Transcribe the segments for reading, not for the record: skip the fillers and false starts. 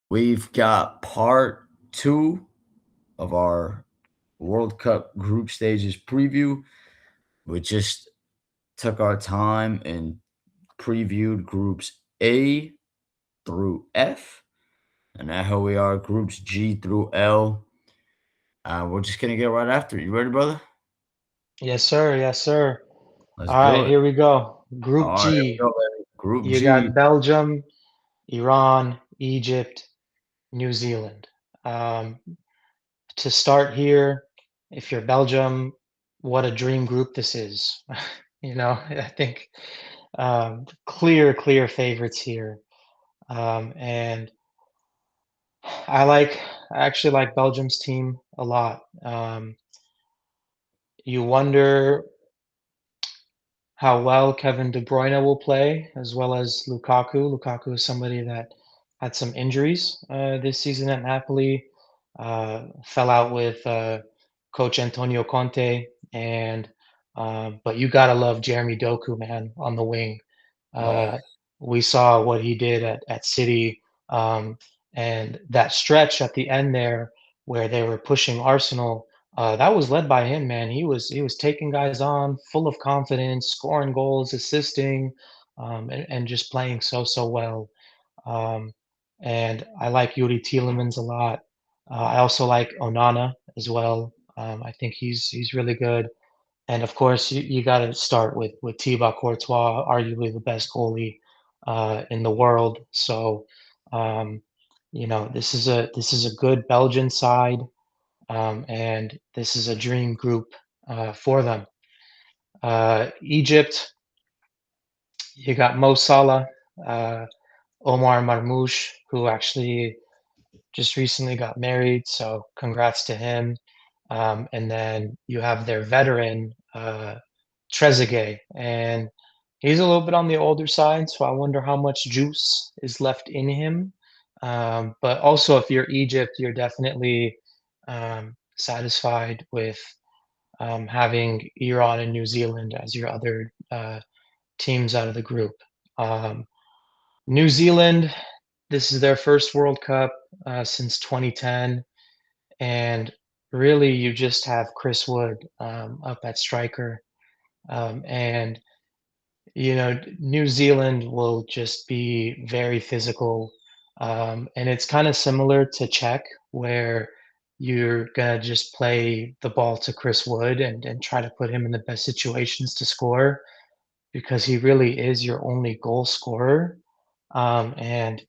We've got part two of our World Cup group stages preview. We just took our time and previewed groups A through F. And now here we are, groups G through L. We're just going to get right after it. You ready, brother? Yes, sir. Yes, sir. Let's All do right, it. here we go. Group All right, here we G. go, baby. Group You G. got Belgium, Iran, Egypt, New Zealand. Um, to start here, if you're Belgium, what a dream group this is. I think clear favorites here. And I actually like Belgium's team a lot. You wonder how well Kevin De Bruyne will play, as well as Lukaku. Lukaku is somebody that had some injuries this season at Napoli, fell out with Coach Antonio Conte, and but you gotta love Jeremy Doku, man, on the wing. Oh, Uh, we saw what he did at City, um, and that stretch at the end there where they were pushing Arsenal. That was led by him, man. He was taking guys on, full of confidence, scoring goals, assisting, and just playing so well. Um, and I like Yuri Tielemans a lot. I also like Onana as well. I think he's really good. And of course, you got to start with Thibaut Courtois, arguably the best goalie in the world. So, um, this is a good Belgian side, and this is a dream group for them. Egypt, you got Mo Salah, uh, Omar Marmoush, who actually just recently got married, so congrats to him. And then you have their veteran, Trezeguet, and he's a little bit on the older side, so I wonder how much juice is left in him. But also, if you're Egypt, you're definitely satisfied with having Iran and New Zealand as your other teams out of the group. Um, New Zealand, this is their first World Cup since 2010, and really you just have Chris Wood up at striker. And New Zealand will just be very physical, and it's kind of similar to Czech, where you're gonna just play the ball to Chris Wood and try to put him in the best situations to score because he really is your only goal scorer. And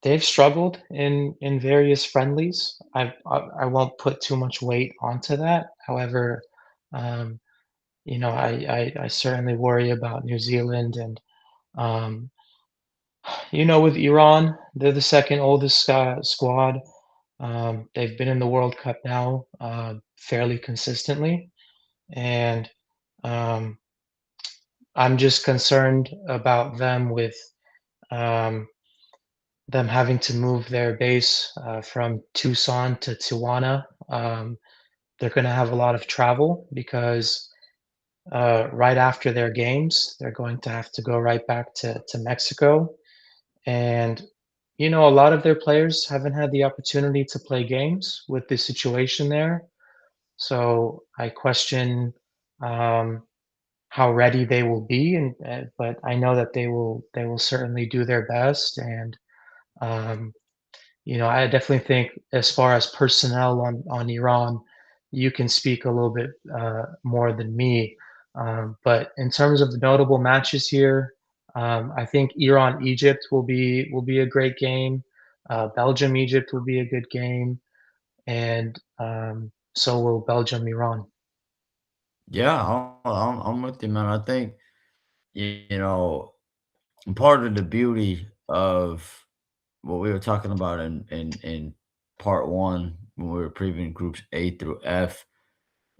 they've struggled in various friendlies. I won't put too much weight onto that. However, um, I certainly worry about New Zealand and um, with Iran, they're the second oldest squad. They've been in the World Cup now fairly consistently, and um, I'm just concerned about them with um, them having to move their base from Tucson to Tijuana. They're going to have a lot of travel because right after their games, they're going to have to go right back to Mexico. And, a lot of their players haven't had the opportunity to play games with the situation there. So I question um, how ready they will be, but I know that they will certainly do their best. And um, I definitely think as far as personnel on Iran, you can speak a little bit more than me. But in terms of the notable matches here, I think Iran Egypt will be a great game. Belgium Egypt will be a good game, and so will Belgium Iran. yeah, I'm with you, man. I think, you know, part of the beauty of what we were talking about in part one when we were previewing groups A through F,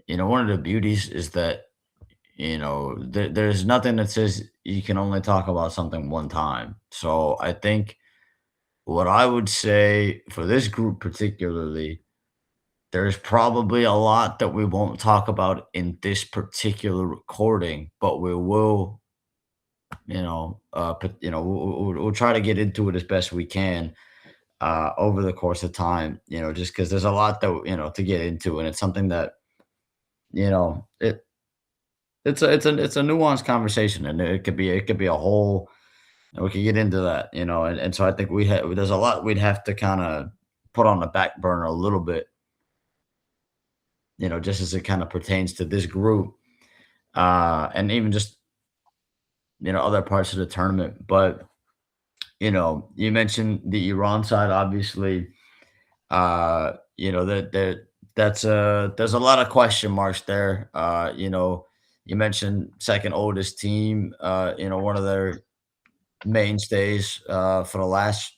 one of the beauties is that there's nothing that says you can only talk about something one time. So I think what I would say for this group particularly, there's probably a lot that we won't talk about in this particular recording, but we will, we'll try to get into it as best we can. over the course of time, just because there's a lot that, to get into. And it's something that, you know, it, it's a nuanced conversation, and it could be a whole, and we could get into that, and so I think there's a lot we'd have to kind of put on the back burner a little bit, just as it kind of pertains to this group, and even just, other parts of the tournament. But, you mentioned the Iran side, obviously. There's a lot of question marks there. You mentioned second oldest team, one of their mainstays for the last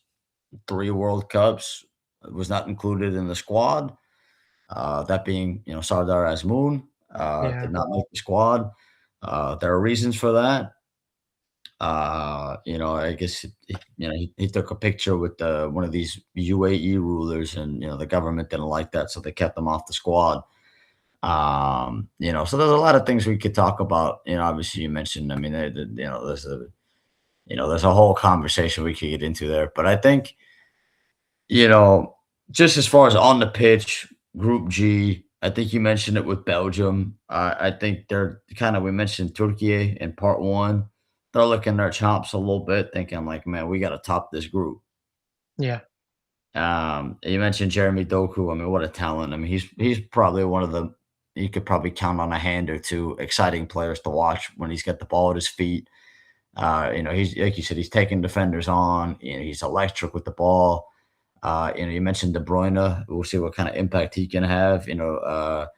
three World Cups was not included in the squad. That being, Sardar Azmoun Yeah, did not make the squad. There are reasons for that. I guess he took a picture with one of these UAE rulers, and the government didn't like that, so they kept him off the squad. So there's a lot of things we could talk about. Obviously you mentioned, I mean, there's a whole conversation we could get into there. But I think, you know, just as far as on the pitch, Group G, I think you mentioned it with Belgium. I think they're kind of, we mentioned Turkey in part one. They're licking their chops a little bit, thinking like, man, we got to top this group. yeah, You mentioned Jeremy Doku. I mean, what a talent! I mean, he's probably one of the, you could probably count on a hand or two exciting players to watch when he's got the ball at his feet. He's like you said, he's taking defenders on. He's electric with the ball. You mentioned De Bruyne. We'll see what kind of impact he can have. A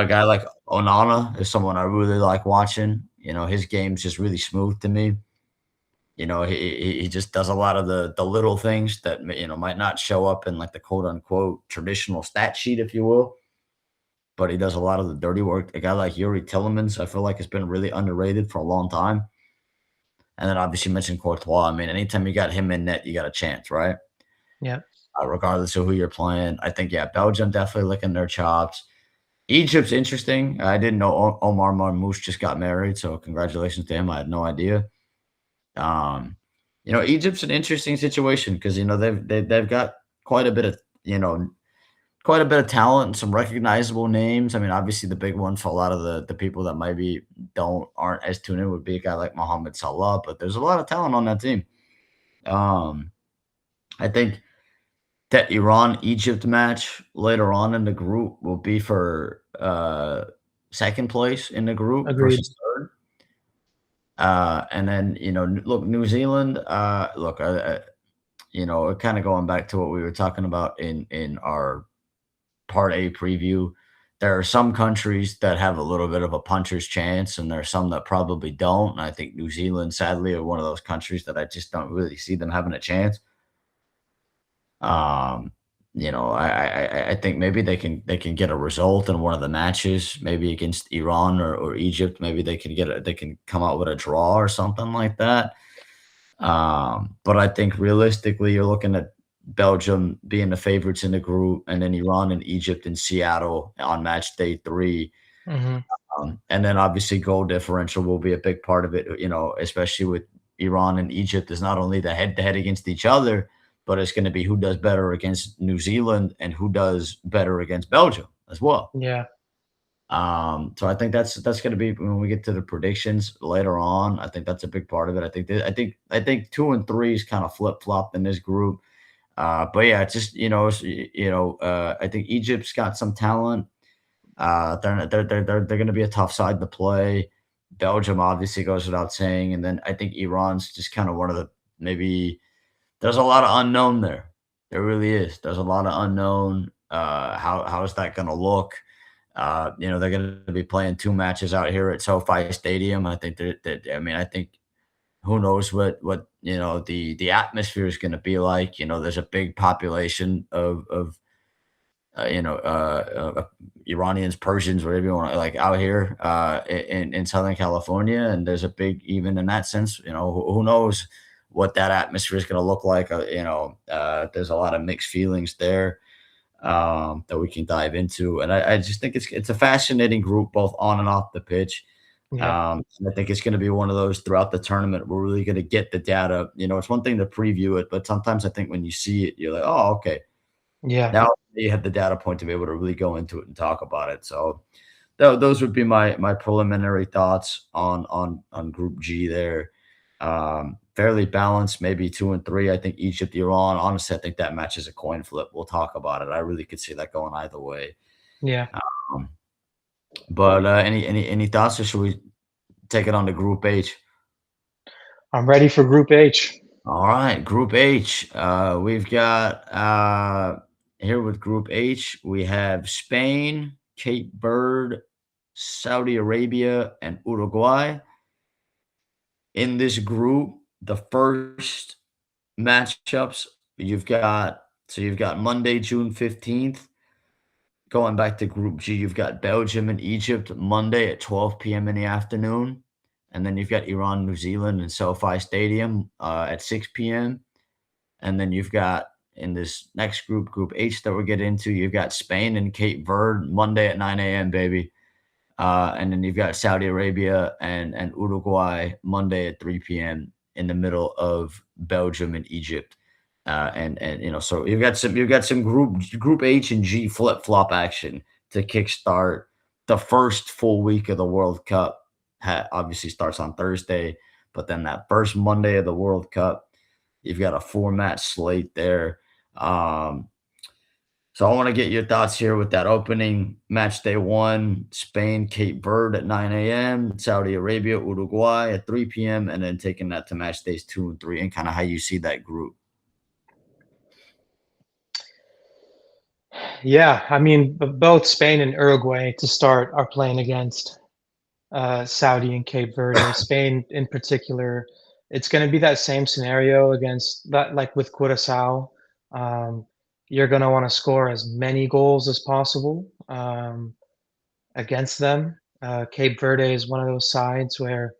guy like Onana is someone I really like watching. His game's just really smooth to me. He just does a lot of the little things that might not show up in like the quote unquote traditional stat sheet, if you will. But he does a lot of the dirty work. A guy like Yuri Tillemans, I feel like has been really underrated for a long time. And then obviously you mentioned Courtois. I mean, anytime you got him in net, you got a chance, right? yeah. Regardless of who you're playing. I think, yeah, Belgium definitely licking their chops. Egypt's interesting. I didn't know Omar Marmoush just got married, so congratulations to him. I had no idea. Um, Egypt's an interesting situation because they've got quite a bit of quite a bit of talent and some recognizable names. I mean, obviously the big one for a lot of the people that maybe aren't as tuned in would be a guy like Mohamed Salah, but there's a lot of talent on that team. Um, I think that Iran Egypt match later on in the group will be for second place in the group Agreed. versus third. And then look, New Zealand. Kind of going back to what we were talking about in our part A preview. There are some countries that have a little bit of a puncher's chance, and there are some that probably don't. And I think New Zealand, sadly, are one of those countries that I just don't really see them having a chance. Um, I think maybe they can get a result in one of the matches, maybe against Iran or Egypt. Maybe they can come out with a draw or something like that. But I think realistically, you're looking at Belgium being the favorites in the group, and then Iran and Egypt in Seattle on match day three. Hmm. And then obviously goal differential will be a big part of it, especially with Iran and Egypt is not only the head to head against each other, but it's going to be who does better against New Zealand and who does better against Belgium as well. Yeah, So I think that's going to be when we get to the predictions later on. I think that's a big part of it. I think two and three is kind of flip flopped in this group. But yeah, it's just I think Egypt's got some talent. They're going to be a tough side to play. Belgium obviously goes without saying, and then I think Iran's just kind of one of the maybe. There's a lot of unknown there. There really is. There's a lot of unknown. How is that going to look? They're going to be playing two matches out here at SoFi Stadium. I think I think who knows what the atmosphere is going to be like. There's a big population of Iranians, Persians, whatever you want, like out here in Southern California, and there's a big even in that sense. Who knows what that atmosphere is going to look like? There's a lot of mixed feelings there that we can dive into, and I just think it's a fascinating group both on and off the pitch. Yeah. And I think it's going to be one of those throughout the tournament. We're really going to get the data. It's one thing to preview it, but sometimes I think when you see it, you're like, oh, okay. Yeah. Now you have the data point to be able to really go into it and talk about it. So those would be my preliminary thoughts on Group G there. Fairly balanced, maybe 2 and 3. I think Egypt, Iran. Honestly, I think that match is a coin flip. We'll talk about it. I really could see that going either way. Yeah. Um, but any thoughts, or should we take it on to Group H? I'm ready for Group H. All right, Group H. We've got here with Group H, we have Spain, Cape Verde, Saudi Arabia, and Uruguay. In this group, the first matchups you've got Monday, June 15th. Going back to Group G, you've got Belgium and Egypt Monday at 12 p.m. in the afternoon. And then you've got Iran, New Zealand in SoFi Stadium at 6 p.m. And then you've got in this next group, Group H that we'll get into, you've got Spain and Cape Verde Monday at 9 a.m., baby. And then you've got Saudi Arabia and Uruguay Monday at 3 p.m. in the middle of Belgium and Egypt. So you've got some group H and G flip flop action to kickstart the first full week of the World Cup. Obviously starts on Thursday, but then that first Monday of the World Cup, you've got a 4 match slate there. So I want to get your thoughts here with that opening match day one, Spain, Cape Verde at 9 a.m., Saudi Arabia, Uruguay at 3 p.m., and then taking that to match days 2 and 3 and kind of how you see that group. Yeah, I mean, both Spain and Uruguay to start are playing against Saudi and Cape Verde. Spain, in particular, it's going to be that same scenario against that, like with Curacao. Um, you're going to want to score as many goals as possible against them. Cape Verde is one of those sides where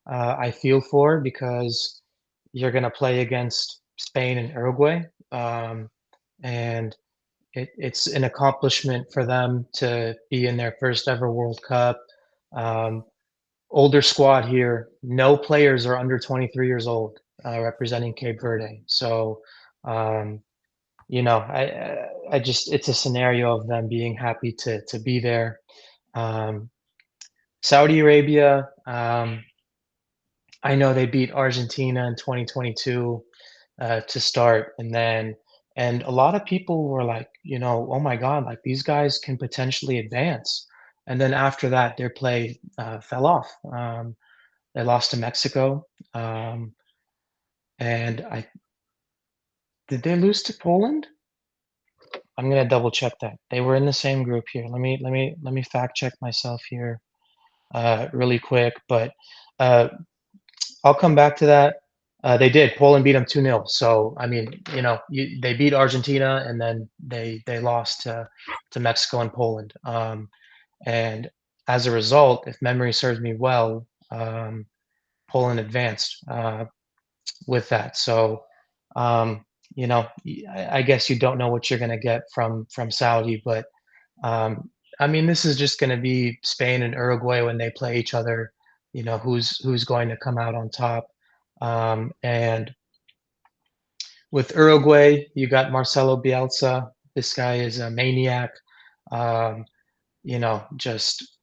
I feel for because you're going to play against Spain and Uruguay. And it's an accomplishment for them to be in their first ever World Cup. Um, Older squad here. No players are under 23 years old representing Cape Verde. So, um, I just it's a scenario of them being happy to be there. Um, Saudi Arabia. I know they beat Argentina in 2022 to start, and a lot of people were like, oh my God, like these guys can potentially advance. And then after that, their play fell off. They lost to Mexico, um, and I did they lose to Poland? I'm gonna double check that. They were in the same group here. Let me fact check myself here really quick, but uh, I'll come back to that. They did. Poland beat them 2-0. So I mean, they beat Argentina and then they lost to Mexico and Poland. And as a result, if memory serves me well, Poland advanced with that. So um, I guess you don't know what you're going to get from Saudi, but um, I mean, this is just going to be Spain and Uruguay when they play each other. Who's going to come out on top. And with Uruguay, you got Marcelo Bielsa. This guy is a maniac. Um, just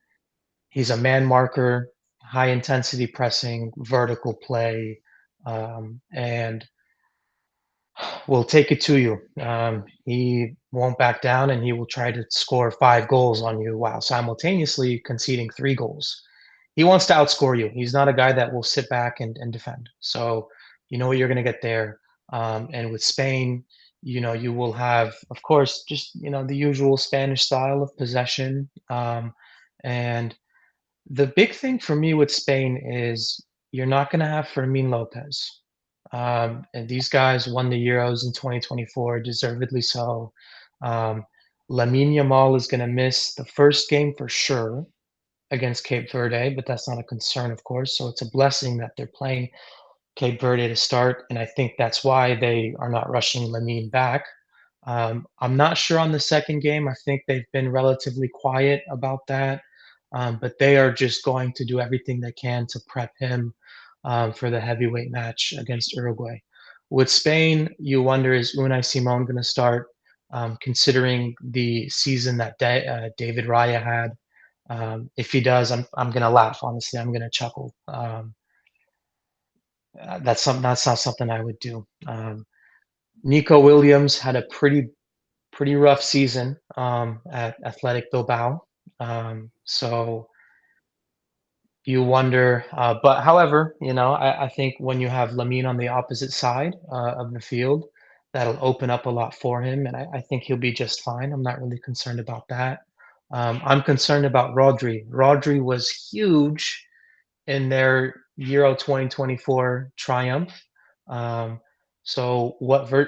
he's a man marker, high intensity pressing, vertical play, and will take it to you. He won't back down, and he will try to score 5 goals on you while simultaneously conceding 3 goals. He wants to outscore you. He's not a guy that will sit back and defend. So you know what you're going to get there. And with Spain, you will have, of course, just the usual Spanish style of possession. And the big thing for me with Spain is you're not going to have Fermin Lopez. And these guys won the Euros in 2024, deservedly so. Um, Lamine Yamal is going to miss the first game for sure against Cape Verde, but that's not a concern, of course. So it's a blessing that they're playing Cape Verde to start, and I think that's why they are not rushing Lamine back. I'm not sure on the second game. I think they've been relatively quiet about that. but they are just going to do everything they can to prep him for the heavyweight match against Uruguay. With Spain, you wonder, is Unai Simon going to start? Considering the season that David Raya had, if he does, I'm gonna laugh. Honestly, I'm gonna chuckle. That's not something I would do. Nico Williams had a pretty rough season at Athletic Bilbao. So you wonder, but however, I think when you have Lamine on the opposite side of the field, that'll open up a lot for him, and I think he'll be just fine. I'm not really concerned about that. I'm concerned about Rodri. Rodri was huge in their Euro 2024 triumph. Um, so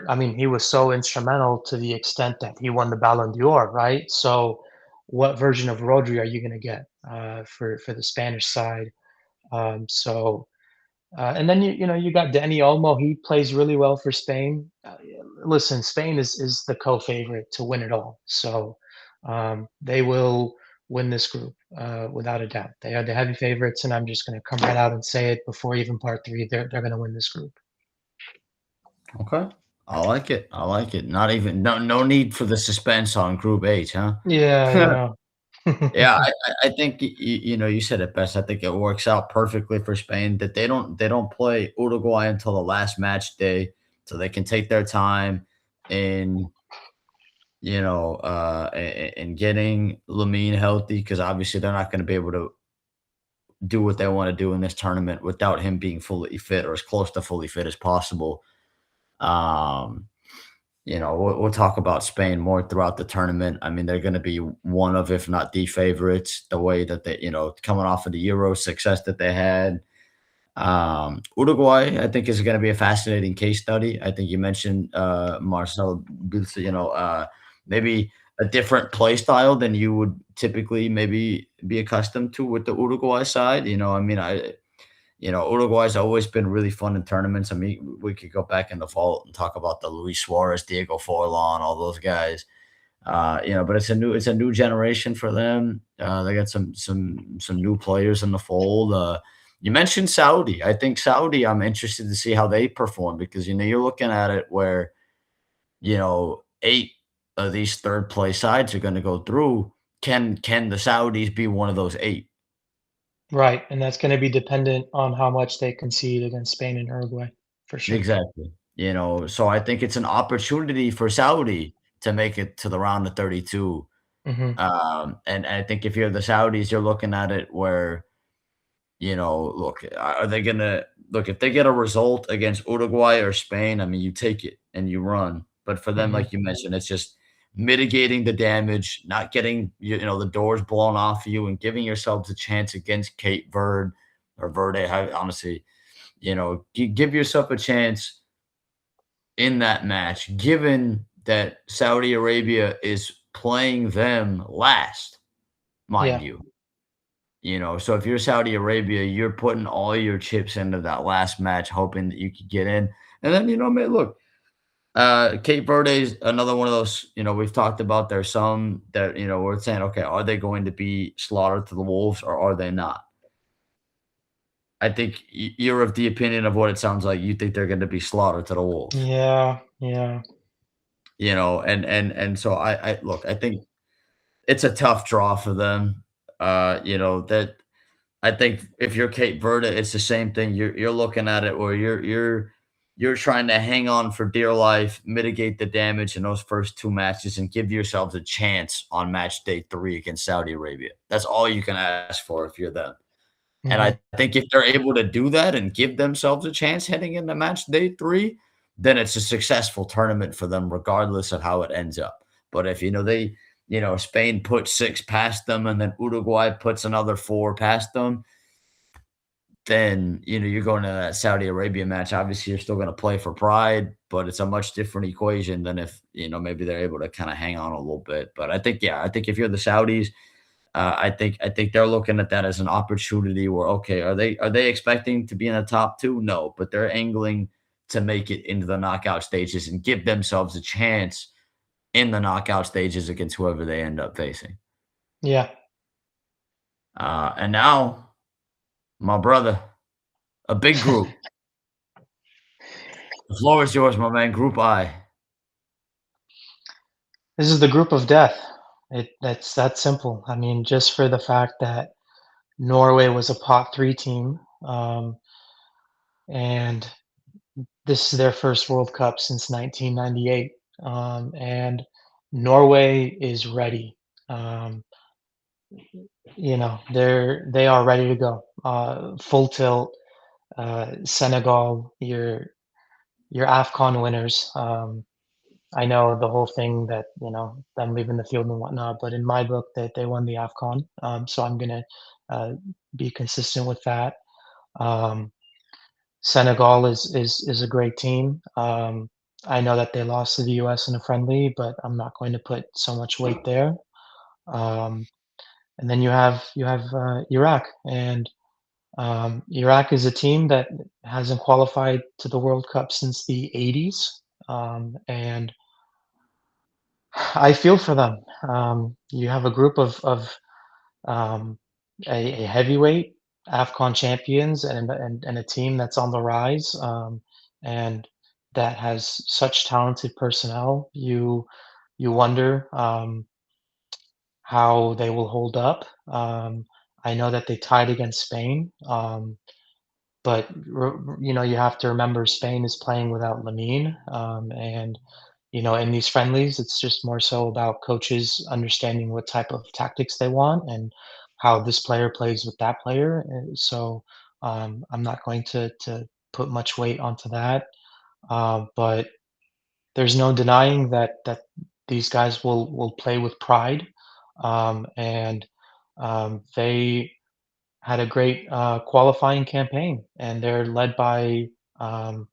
I mean, he was so instrumental to the extent that he won the Ballon d'Or, right? So what version of Rodri are you going to get for the Spanish side? So and then you got Danny Olmo. He plays really well for Spain. Listen, Spain is the co-favorite to win it all, so they will win this group without a doubt. They are the heavy favorites, and I'm just going to come right out and say it before even part three. They're going to win this group. Okay. I like it. I like it. Not even no need for the suspense on Group H, huh? Yeah, yeah, Yeah, I think you said it best. I think it works out perfectly for Spain that they don't play Uruguay until the last match day, so they can take their time in in getting Lamine healthy because obviously they're not going to be able to do what they want to do in this tournament without him being fully fit or as close to fully fit as possible. Um, we'll talk about Spain more throughout the tournament. I mean, they're going to be one of, if not the favorites, the way that they, coming off of the Euro success that they had. Uruguay, I think, is going to be a fascinating case study. I think you mentioned Marcel, Bielsa, maybe a different play style than you would typically maybe be accustomed to with the Uruguay side. I mean, Uruguay's always been really fun in tournaments. I mean, we could go back in the vault and talk about the Luis Suarez, Diego Forlan, all those guys. But it's a new generation for them. They got some new players in the fold. You mentioned Saudi. I think Saudi. I'm interested to see how they perform because you're looking at it where 8 of these third place sides are going to go through. Can the Saudis be one of those 8? right. And that's going to be dependent on how much they concede against Spain and Uruguay, for sure. Exactly. So I think it's an opportunity for Saudi to make it to the round of 32. Hmm. And I think if you're the Saudis, you're looking at it where, look, are they gonna look if they get a result against Uruguay or Spain? I mean, you take it and you run. But for them, Hmm. like you mentioned, it's just mitigating the damage, not getting the doors blown off you, and giving yourselves a chance against Cape Verde or Verde. Honestly, give yourself a chance in that match, given that Saudi Arabia is playing them last, mind Yeah, you. So if you're Saudi Arabia, you're putting all your chips into that last match, hoping that you could get in. And then, man, look, Cape Verde is another one of those, we've talked about. There's some that, we're saying, okay, are they going to be slaughtered to the wolves or are they not? I think you're of the opinion of what it sounds like. You think they're going to be slaughtered to the wolves, yeah, yeah, and so I look, I think it's a tough draw for them. That I think if you're Cape Verde, it's the same thing. You're looking at it where you're trying to hang on for dear life, mitigate the damage in those first 2 matches, and give yourselves a chance on match day 3 against Saudi Arabia. That's all you can ask for if you're them. And hmm, I think if they're able to do that and give themselves a chance heading into match day 3, then it's a successful tournament for them, regardless of how it ends up. But if Spain puts 6 past them and then Uruguay puts another 4 past them, then you're going to that Saudi Arabia match. Obviously, you're still going to play for pride, but it's a much different equation than if maybe they're able to kind of hang on a little bit. But I think if you're the Saudis, I think they're looking at that as an opportunity where, okay, are they expecting to be in the top 2? No, but they're angling to make it into the knockout stages and give themselves a chance in the knockout stages against whoever they end up facing. yeah. And now, my brother, a big group. The floor is yours, my man. Group I. This is the group of death. That's that simple. I mean, just for the fact that Norway was a pot three team, and this is their first World Cup since 1998, and Norway is ready. Um, they are ready to go. Full tilt. Senegal, your AFCON winners. I know the whole thing that them leaving the field and whatnot, but in my book, that they won the AFCON. So I'm gonna uh, be consistent with that. Um, Senegal is a great team. I know that they lost to the US in a friendly, but I'm not going to put so much weight there. Um, and then you have Iraq, and Iraq is a team that hasn't qualified to the World Cup since the '80s, and I feel for them. You have a group of um, a heavyweight AFCON champions and a team that's on the rise, and that has such talented personnel. You wonder how they will hold up. I know that they tied against Spain, but you have to remember Spain is playing without Lamine, and in these friendlies, it's just more so about coaches understanding what type of tactics they want and how this player plays with that player. And so I'm not going to put much weight onto that, but there's no denying that these guys will play with pride, and they had a great qualifying campaign, and they're led by um,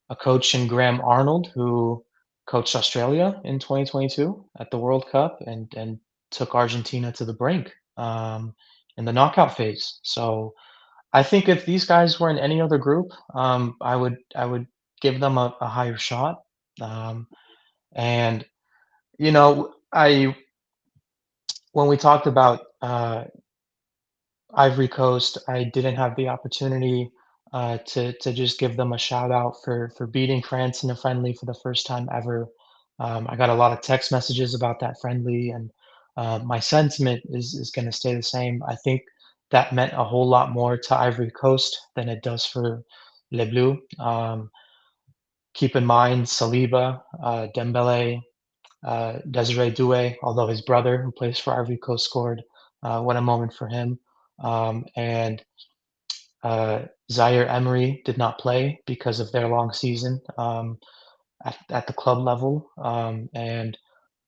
a coach in Graham Arnold, who coached Australia in 2022 at the World Cup and took Argentina to the brink in the knockout phase. So I think if these guys were in any other group, I would give them a higher shot. Um, and I when we talked about Ivory Coast, I didn't have the opportunity to just give them a shout out for beating France in a friendly for the first time ever. I got a lot of text messages about that friendly, and my sentiment is going to stay the same. I think that meant a whole lot more to Ivory Coast than it does for Les Bleus. Keep in mind Saliba, Dembele, Desiree Doué, although his brother, who plays for Ivory Coast, scored. What a moment for him. And Zaire Emery did not play because of their long season at the club level, and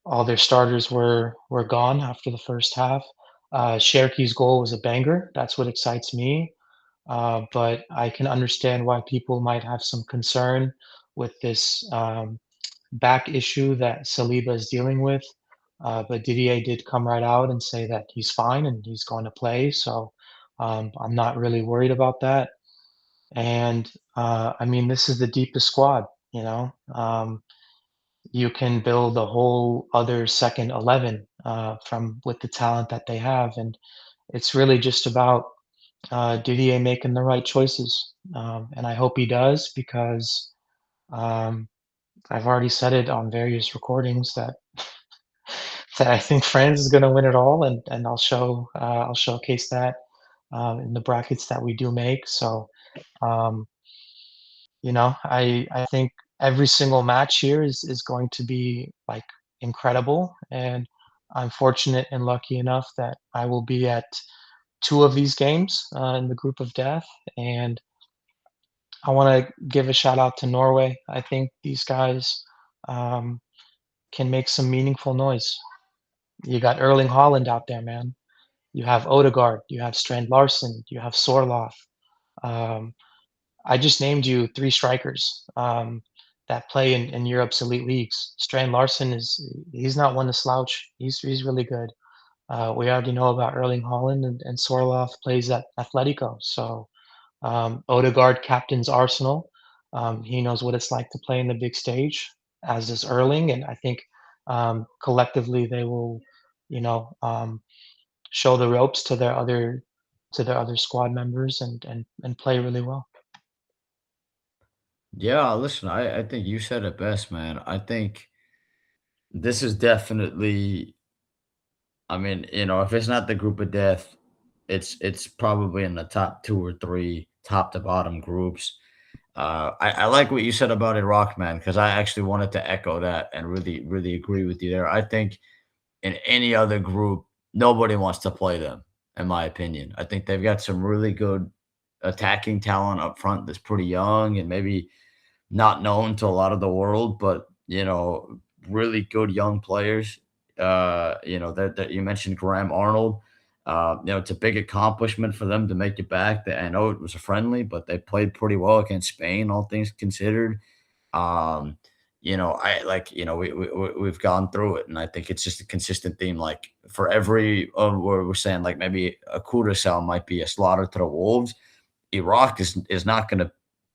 all their starters were gone after the first half. Cherki's goal was a banger. That's what excites me. But I can understand why people might have some concern with this back issue that Saliba is dealing with. But Didier did come right out and say that he's fine and he's going to play. So I'm not really worried about that. And I mean, this is the deepest squad. You know, you can build a whole other second 11 from with the talent that they have, and it's really just about Didier making the right choices. And I hope he does because um, I've already said it on various recordings that I think France is going to win it all, and I'll showcase that in the brackets that we do make. So. Um, I think every single match here is going to be, like, incredible, and I'm fortunate and lucky enough that I will be at 2 of these games, in the group of death, and I wanna give a shout out to Norway. I think these guys, um, can make some meaningful noise. You got Erling Haaland out there, man. You have Odegaard, you have Strand Larsen, you have Sorloth. Um, I just named you 3 strikers, that play in Europe's elite leagues. Strand Larsen he's not one to slouch. He's really good. We already know about Erling Haaland, and Sorloth plays at Atletico. So, Odegaard captains Arsenal. He knows what it's like to play in the big stage, as does Erling, and I think, collectively they will, you know, show the ropes to their other squad members and play really well. Yeah, listen, I think you said it best, man. I think this is definitely, I mean, if it's not the group of death, it's probably in the top 2 or 3 top to bottom groups. I like what you said about Iraq, man, because I actually wanted to echo that and really, really agree with you there. I think in any other group, nobody wants to play them, in my opinion. I think they've got some really good attacking talent up front that's pretty young and maybe not known to a lot of the world, but really good young players. That you mentioned Graham Arnold. It's a big accomplishment for them to make it back. I know it was a friendly, but they played pretty well against Spain, all things considered. Um, I like, we've gone through it, and I think it's just a consistent theme. Like for every, where we're saying like maybe a Curacao might be a slaughter to the wolves. Iraq is not going to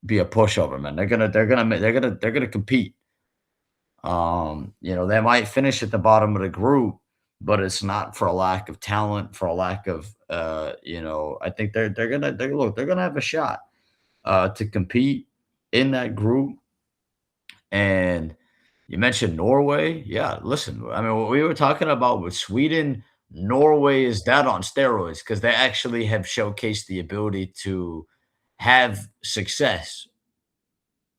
be a pushover, man. They're gonna compete. They might finish at the bottom of the group, but it's not for a lack of talent, for a lack of I think they're gonna have a shot to compete in that group. And you mentioned Norway. Yeah, listen, I mean, what we were talking about with Sweden, Norway is that on steroids because they actually have showcased the ability to have success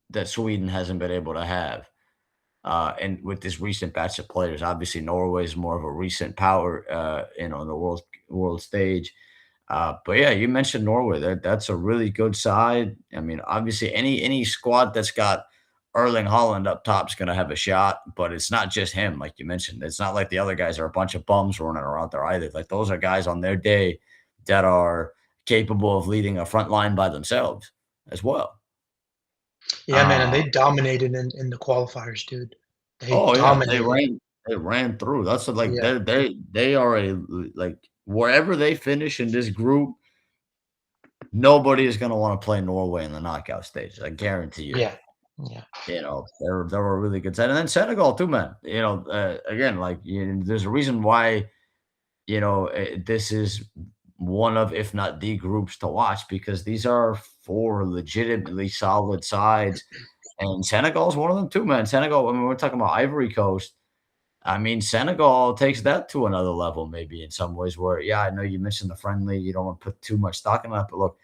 that Sweden hasn't been able to have. And with this recent batch of players, obviously Norway is more of a recent power, in the world stage. But yeah, you mentioned Norway. That's a really good side. I mean, obviously, any squad that's got Erling Haaland up top is going to have a shot. But it's not just him, like you mentioned. It's not like the other guys are a bunch of bums running around there either. Like those are guys on their day that are capable of leading a front line by themselves as well. Yeah, man, and Uh, they dominated in the qualifiers, dude. They oh yeah, dominated. they ran through. That's what, like Yeah, they are like wherever they finish in this group, nobody is gonna wanna play Norway in the knockout stage, I guarantee you. yeah, yeah, They're a really good side, and then Senegal too, man. Again, like, there's a reason why, this is one of, if not the groups to watch because these are 4 legitimately solid sides, and Senegal is one of them too, man. Senegal, I mean, we're talking about Ivory Coast. I mean, Senegal takes that to another level, maybe in some ways. Where, yeah, I know you mentioned the friendly. You don't want to put too much stock in that, but look,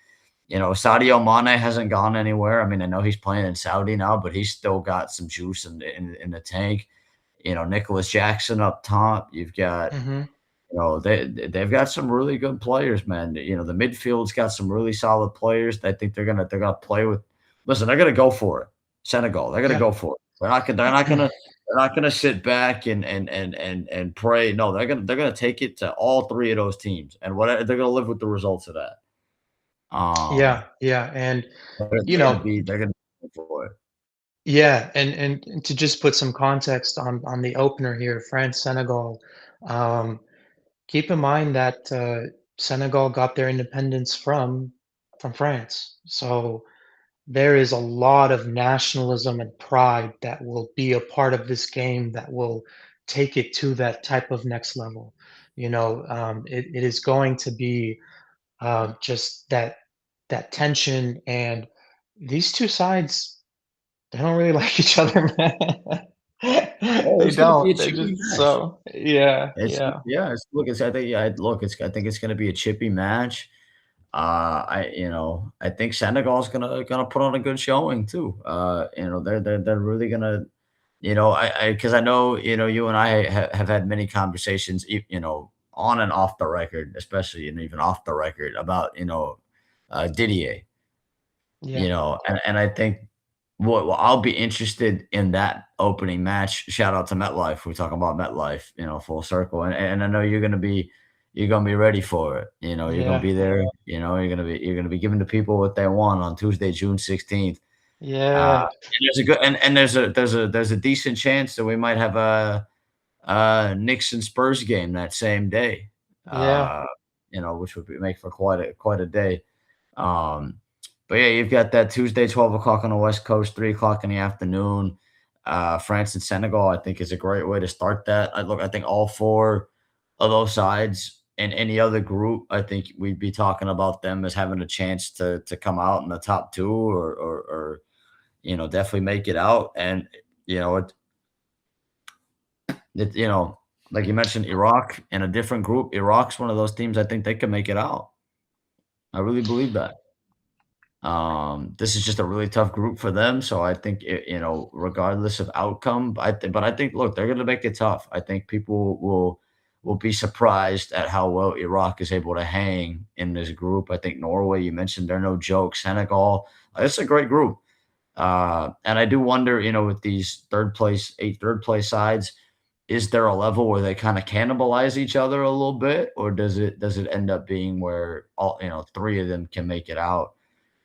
Sadio Mane hasn't gone anywhere. I mean, I know he's playing in Saudi now, but he's still got some juice in the tank. Nicholas Jackson up top. You've got, mhm, they've got some really good players, man. The midfield's got some really solid players. I think they're gonna play with. Listen, they're gonna go for it. Senegal, they're gonna yeah. go for it. They're not gonna sit back and pray. No, they're gonna take it to all 3 of those teams, and whatever they're gonna live with the results of that. Um, Yeah, yeah, and, they're you they're gonna know be they're gonna go for it. yeah, and to just put some context on the opener here, France-Senegal, um, keep in mind that, Senegal got their independence from France, so there is a lot of nationalism and pride that will be a part of this game that will take it to that type of next level. It is going to be just that tension, and these two sides, they don't really like each other, man. Oh, They it's gonna be don't. a They're chippy just match. so yeah, It's yeah, yeah, it's look, it's I think yeah, look, I think it's gonna be a chippy match. I think Senegal's gonna put on a good showing too. They're really gonna, because I know, you and I have had many conversations, on and off the record, especially and even off the record about Didier. yeah, And I think what I'll be interested in that opening match. Shout out to MetLife. We're talking about MetLife, full circle, and I know you're gonna be ready for it. You're gonna yeah, be there. You're gonna be giving the people what they want on Tuesday, June 16th. yeah, And there's a good and there's a decent chance that we might have a Knicks and Spurs game that same day. yeah, Uh, which would make for quite a day. Um, but yeah, you've got that Tuesday, 12 o'clock on the West Coast, 3 o'clock in the afternoon. France and Senegal, I think, is a great way to start that. I think all 4 of those sides in any other group, I think we'd be talking about them as having a chance to come out in the top 2 or definitely make it out. And, you know, like you mentioned, Iraq in a different group, Iraq's one of those teams I think they could make it out. I really believe that. This is just a really tough group for them, so I think regardless of outcome, but I think look, they're gonna make it tough. I think people will be surprised at how well Iraq is able to hang in this group. I think Norway, you mentioned, they're no joke. Senegal, it's a great group. And I do wonder, with these third place sides, is there a level where they kind of cannibalize each other a little bit, or does it end up being where all three of them can make it out?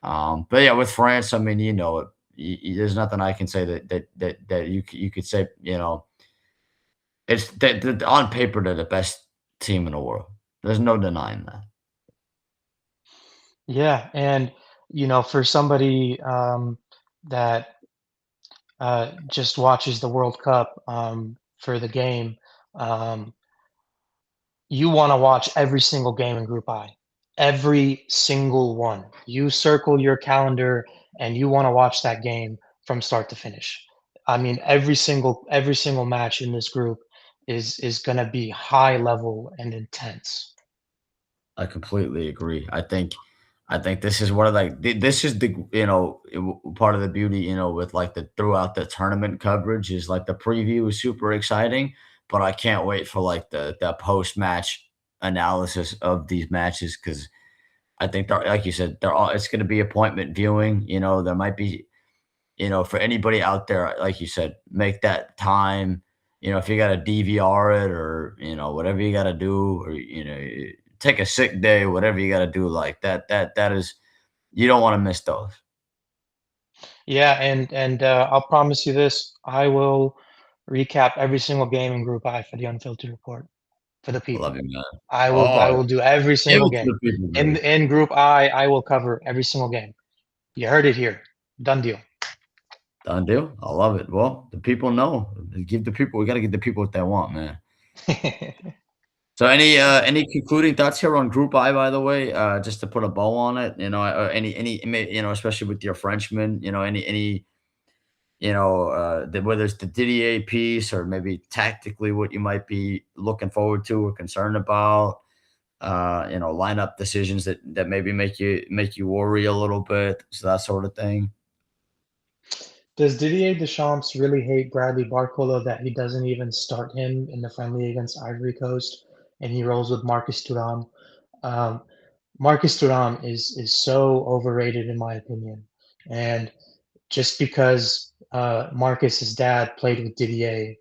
But yeah, with France, I mean, there's nothing I can say that you could say, it's that on paper they're the best team in the world. There's no denying that. Yeah, and for somebody that just watches the World Cup for the game, um, you want to watch every single game in Group I, every single one. You circle your calendar and you want to watch that game from start to finish. I mean, every single match in this group is going to be high level and intense. I completely agree. I think this is one of this is the part of the beauty, with like the throughout the tournament coverage is like the preview is super exciting, but I can't wait for like the post match analysis of these matches because I think they're like you said, they're all it's going to be appointment viewing. There might be for anybody out there, like you said, make that time. If you got to DVR it or whatever you got to do, or take a sick day, whatever you got to do, like that is you don't want to miss those. Yeah, and I'll promise you this: I will recap every single game in Group I for the Unfiltered Report for the I love people. you, man. I will Oh, do every give single it to game. the people, In baby. in Group I will cover every single game. You heard it here. Done deal. Done deal. I love it. Well, the people know. Give the people. We got to give the people what they want, man. So any concluding thoughts here on Group I, by the way, just to put a bow on it, especially with your Frenchman, any whether it's the Didier piece or maybe tactically what you might be looking forward to or concerned about, lineup decisions that maybe make you worry a little bit, so that sort of thing. Does Didier Deschamps really hate Bradley Barcola that he doesn't even start him in the friendly against Ivory Coast and he rolls with Marcus Thuram? Um, Marcus Thuram is so overrated in my opinion, and just because Marcus's dad played with Didier,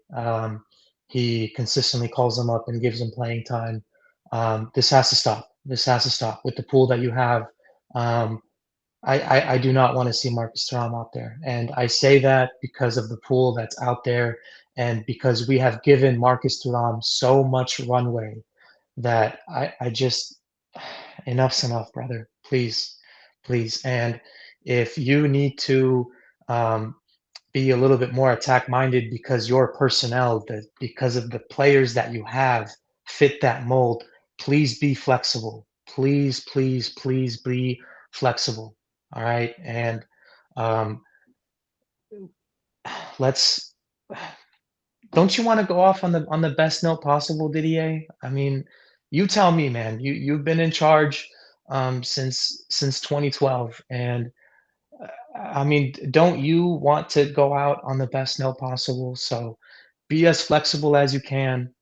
he consistently calls him up and gives him playing time. This has to stop. This has to stop with the pool that you have. Um, I do not want to see Marcus Thuram out there, and I say that because of the pool that's out there, and because we have given Marcus Thuram so much runway that I just enough's enough, brother. Please, please. And if you need to um, be a little bit more attack minded because your personnel, because of the players that you have, fit that mold, please be flexible. Please, please, please be flexible. All right. And um, let's don't you want to go off on the best note possible, Didier? I mean, you tell me, man. You've been in charge since 2012, and I mean, don't you want to go out on the best note possible? So be as flexible as you can.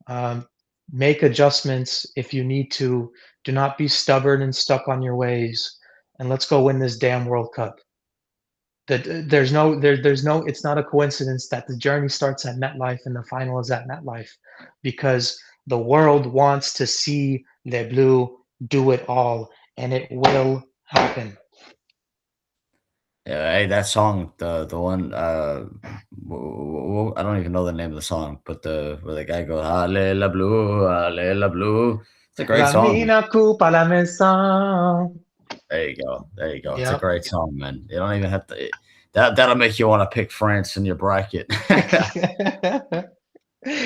Make adjustments if you need to. Do not be stubborn and stuck on your ways. And let's go win this damn World Cup. There's no it's not a coincidence that the journey starts at MetLife and the final is at MetLife because the world wants to see Les Bleus do it all, and it will happen. Yeah, hey, that song, the one, I don't even know the name of the song, but the where the guy goes, "Allez la blue, allez la blue." It's a great La song, man. mina coupe à la maison. There you go, there you go. It's a Yep. great song, man. You don't even have that'll make you want to pick France in your bracket.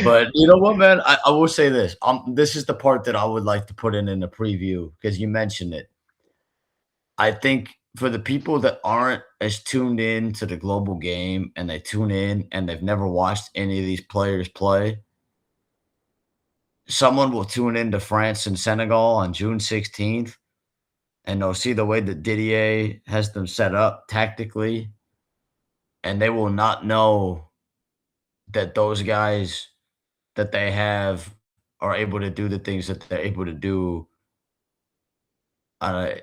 But you know what, man? I will say this. This is the part that I would like to put in the preview because you mentioned it. I think for the people that aren't as tuned in to the global game and they tune in and they've never watched any of these players play, someone will tune into France and Senegal on June 16th and they'll see the way that Didier has them set up tactically, and they will not know that those guys that they have are able to do the things that they're able to do.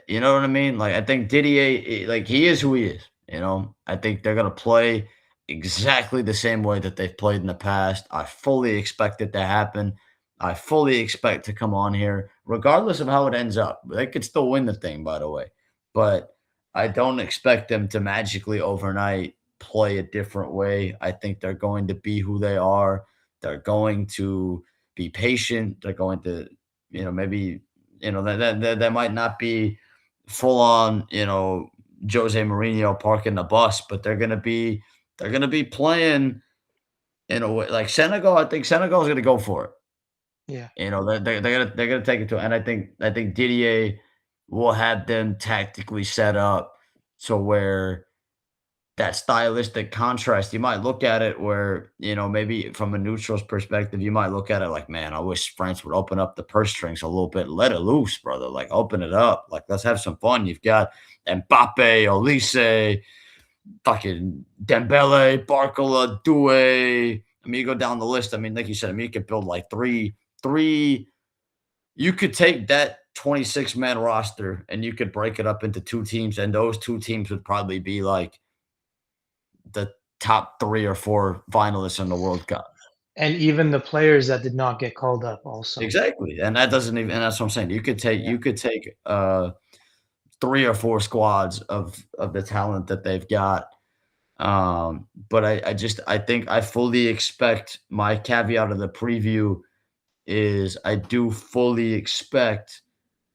You know what I mean? Like, I think Didier, like, he is who he is, you know? I think they're gonna play exactly the same way that they've played in the past. I fully expect it to happen. I fully expect to come on here, regardless of how it ends up. They could still win the thing, by the way, but I don't expect them to magically overnight play a different way. I think they're going to be who they are. They're going to be patient. They're going to, maybe that might not be full on, Jose Mourinho parking the bus, but they're gonna be playing in a way like Senegal. I think Senegal is gonna go for it. Yeah. They're gonna take it to, and I think Didier will have them tactically set up to where that stylistic contrast, you might look at it where, maybe from a neutral's perspective, you might look at it like, man, I wish France would open up the purse strings a little bit, let it loose, brother. Like, open it up. Like, let's have some fun. You've got Mbappe, Olise, fucking Dembele, Barcola, Doué. I mean, you go down the list. I mean, like you said, I mean, you could build like three. You could take that 26-man roster and you could break it up into two teams, and those two teams would probably be like the top 3 or 4 finalists in the World Cup. And even the players that did not get called up also. Exactly, and that doesn't even and that's what I'm saying. Yeah. You could take, 3 or 4 squads of the talent that they've got, but I think I fully expect my caveat of the preview is I do fully expect,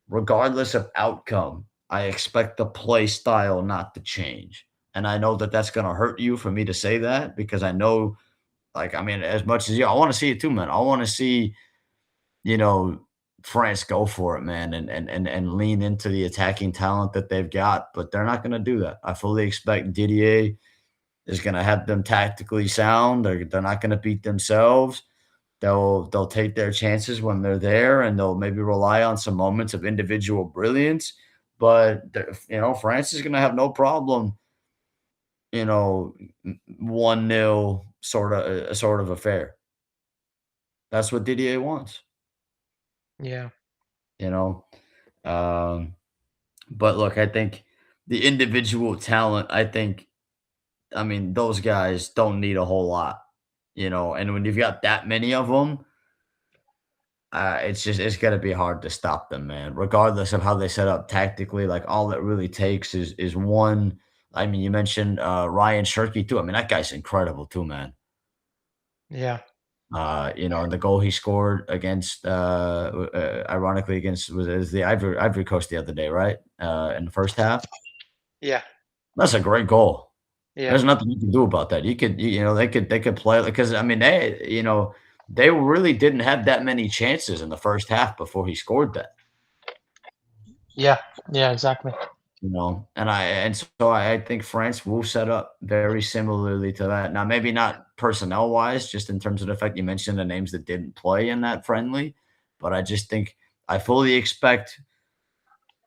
regardless of outcome, I expect the play style not to change, and I know that that's gonna hurt you for me to say that because I know. Like, I mean, as much as I wanna see it too, man. I wanna see, you know, France go for it, man, and lean into the attacking talent that they've got, but they're not gonna do that. I fully expect Didier is gonna have them tactically sound. They're not gonna beat themselves. They'll take their chances when they're there, and they'll maybe rely on some moments of individual brilliance, but France is gonna have no problem, 1-0 sort of affair. That's what Didier wants, Yeah. you know? Um, but look, I think the individual talent, I mean, those guys don't need a whole lot, and when you've got that many of them, it's gonna be hard to stop them, man. Regardless of how they set up tactically, like all it really takes is one. I mean, you mentioned Ryan Shirky too. I mean, that guy's incredible too, man. Yeah. And the goal he scored against, ironically against was the Ivory Coast the other day, right? In the first half. Yeah. That's a great goal. Yeah. There's nothing you can do about that. They could play because I mean they really didn't have that many chances in the first half before he scored that. Yeah. Yeah, exactly. And so I think France will set up very similarly to that. Now, maybe not personnel wise, just in terms of the fact you mentioned the names that didn't play in that friendly, but I just think I fully expect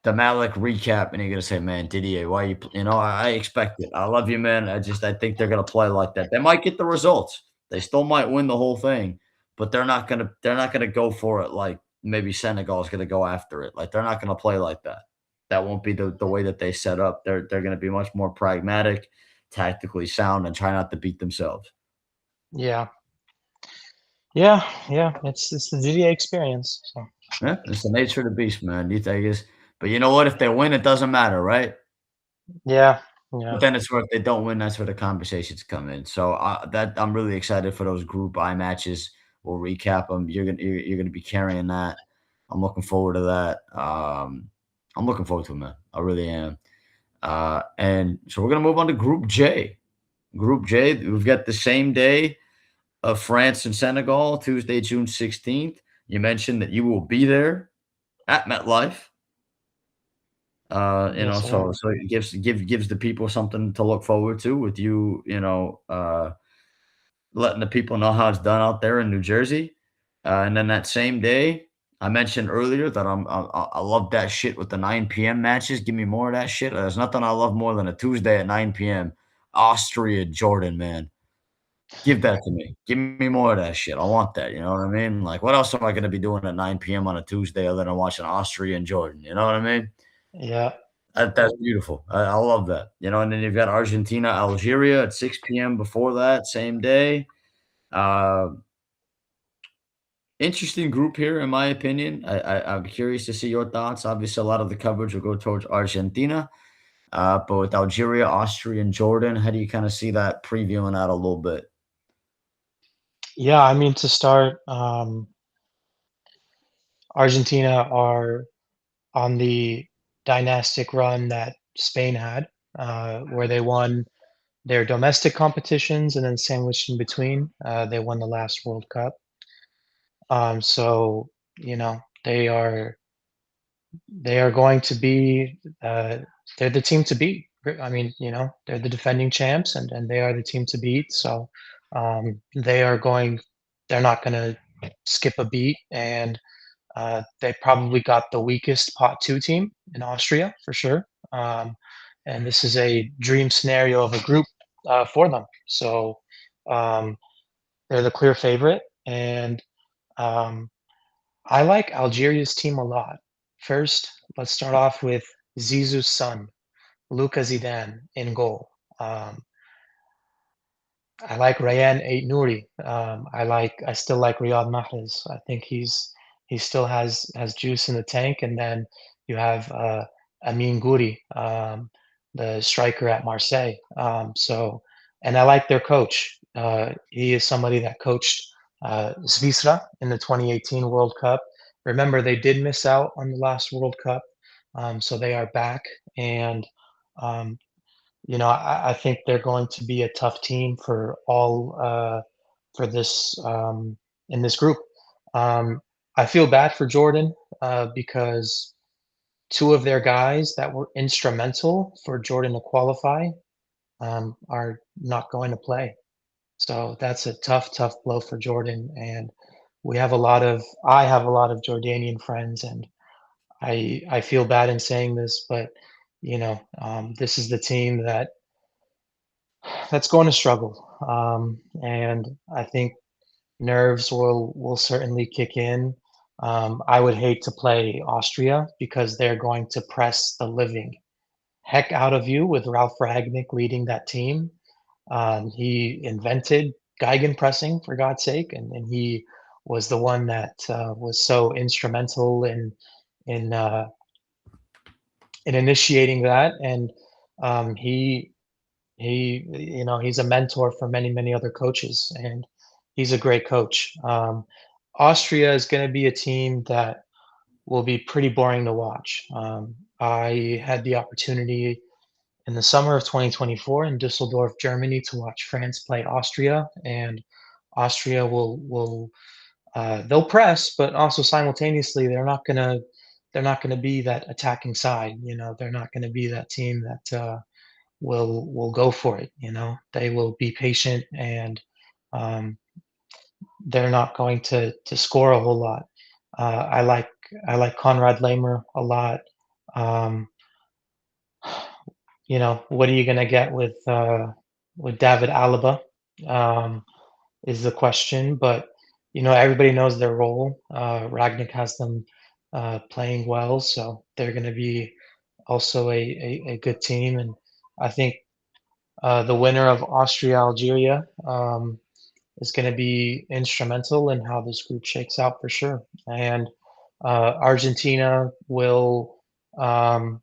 the Malik recap, and you're gonna say, "Man, Didier, why I expect it. I love you, man. I think they're gonna play like that. They might get the results. They still might win the whole thing, but they're not gonna go for it like maybe Senegal is gonna go after it. Like they're not gonna play like that. That won't be the way that they set up. They're gonna be much more pragmatic, tactically sound, and try not to beat themselves. Yeah. Yeah. Yeah. It's the GDA experience. So Yeah, it's the nature of the beast, man. You think is, but you know what? If they win, it doesn't matter, right? yeah. But Yeah. then it's where if they don't win, that's where the conversations come in. So, that I'm really excited for those Group I matches. We'll recap them. You're gonna be carrying that. I'm looking forward to that. I'm looking forward to it, man. I really am. And so we're gonna move on to Group J. Group J, we've got the same day. of France and Senegal, Tuesday, June 16th. You mentioned that you will be there at MetLife. Yes, sir. So it gives the people something to look forward to with you, letting the people know how it's done out there in New Jersey. And then that same day, I mentioned earlier that I love that shit with the 9 p.m. matches. Give me more of that shit. There's nothing I love more than a Tuesday at 9 p.m. Austria, Jordan, man. Give that to me. Give me more of that shit. I want that. You know what I mean? Like, what else am I going to be doing at 9 p.m. on a Tuesday other than watching Austria and Jordan? You know what I mean? Yeah. That's beautiful. I love that. And then you've got Argentina, Algeria at 6 p.m. before that, same day. Uh, Interesting group here, in my opinion. I'm curious to see your thoughts. Obviously, a lot of the coverage will go towards Argentina, but with Algeria, Austria, and Jordan, how do you kind of see that previewing out a little bit? Yeah, I mean, to start, Argentina are on the dynastic run that Spain had, where they won their domestic competitions and then sandwiched in between, they won the last World Cup. So, you know, they are going to be, they're the team to beat. I mean, they're the defending champs and they are the team to beat. So, they are going they're not gonna skip a beat, and they probably got the weakest pot 2 team in Austria for sure. Um, and this is a dream scenario of a group for them. So um, they're the clear favorite. And um, I like Algeria's team a lot. First, let's start off with Zizou's son, Luka Zidane, in goal. Um, I like Rayan Ait Nouri. I still like Riyad Mahrez. I think he still has juice in the tank. And then you have Amin Gouiri, the striker at Marseille. And I like their coach. He is somebody that coached Svisra in the 2018 World Cup. Remember, they did miss out on the last World Cup, so they are back. And um, I think they're going to be a tough team for all for this in this group. Um, I feel bad for Jordan because two of their guys that were instrumental for Jordan to qualify are not going to play. So that's a tough blow for Jordan. And I have a lot of Jordanian friends, and I feel bad in saying this, but this is the team that's going to struggle. And I think nerves will certainly kick in. I would hate to play Austria because they're going to press the living heck out of you with Ralph Ragnick leading that team. He invented Geigenpressing, for God's sake, and he was the one that was so instrumental in uh, in initiating that. And he he's a mentor for many other coaches, and he's a great coach. Austria is going to be a team that will be pretty boring to watch. I had the opportunity in the summer of 2024 in Dusseldorf, Germany, to watch France play Austria, and Austria will they'll press, but also simultaneously they're not gonna be that attacking side. They're not gonna be that team that will go for it. They will be patient, and um, they're not going to score a whole lot. I like Conrad Lamer a lot. Um, what are you gonna get with David Alaba? Um, is the question, but everybody knows their role. Ragnick has them playing well, so they're going to be also a good team. And I think the winner of Austria Algeria is going to be instrumental in how this group shakes out for sure. And Argentina will um,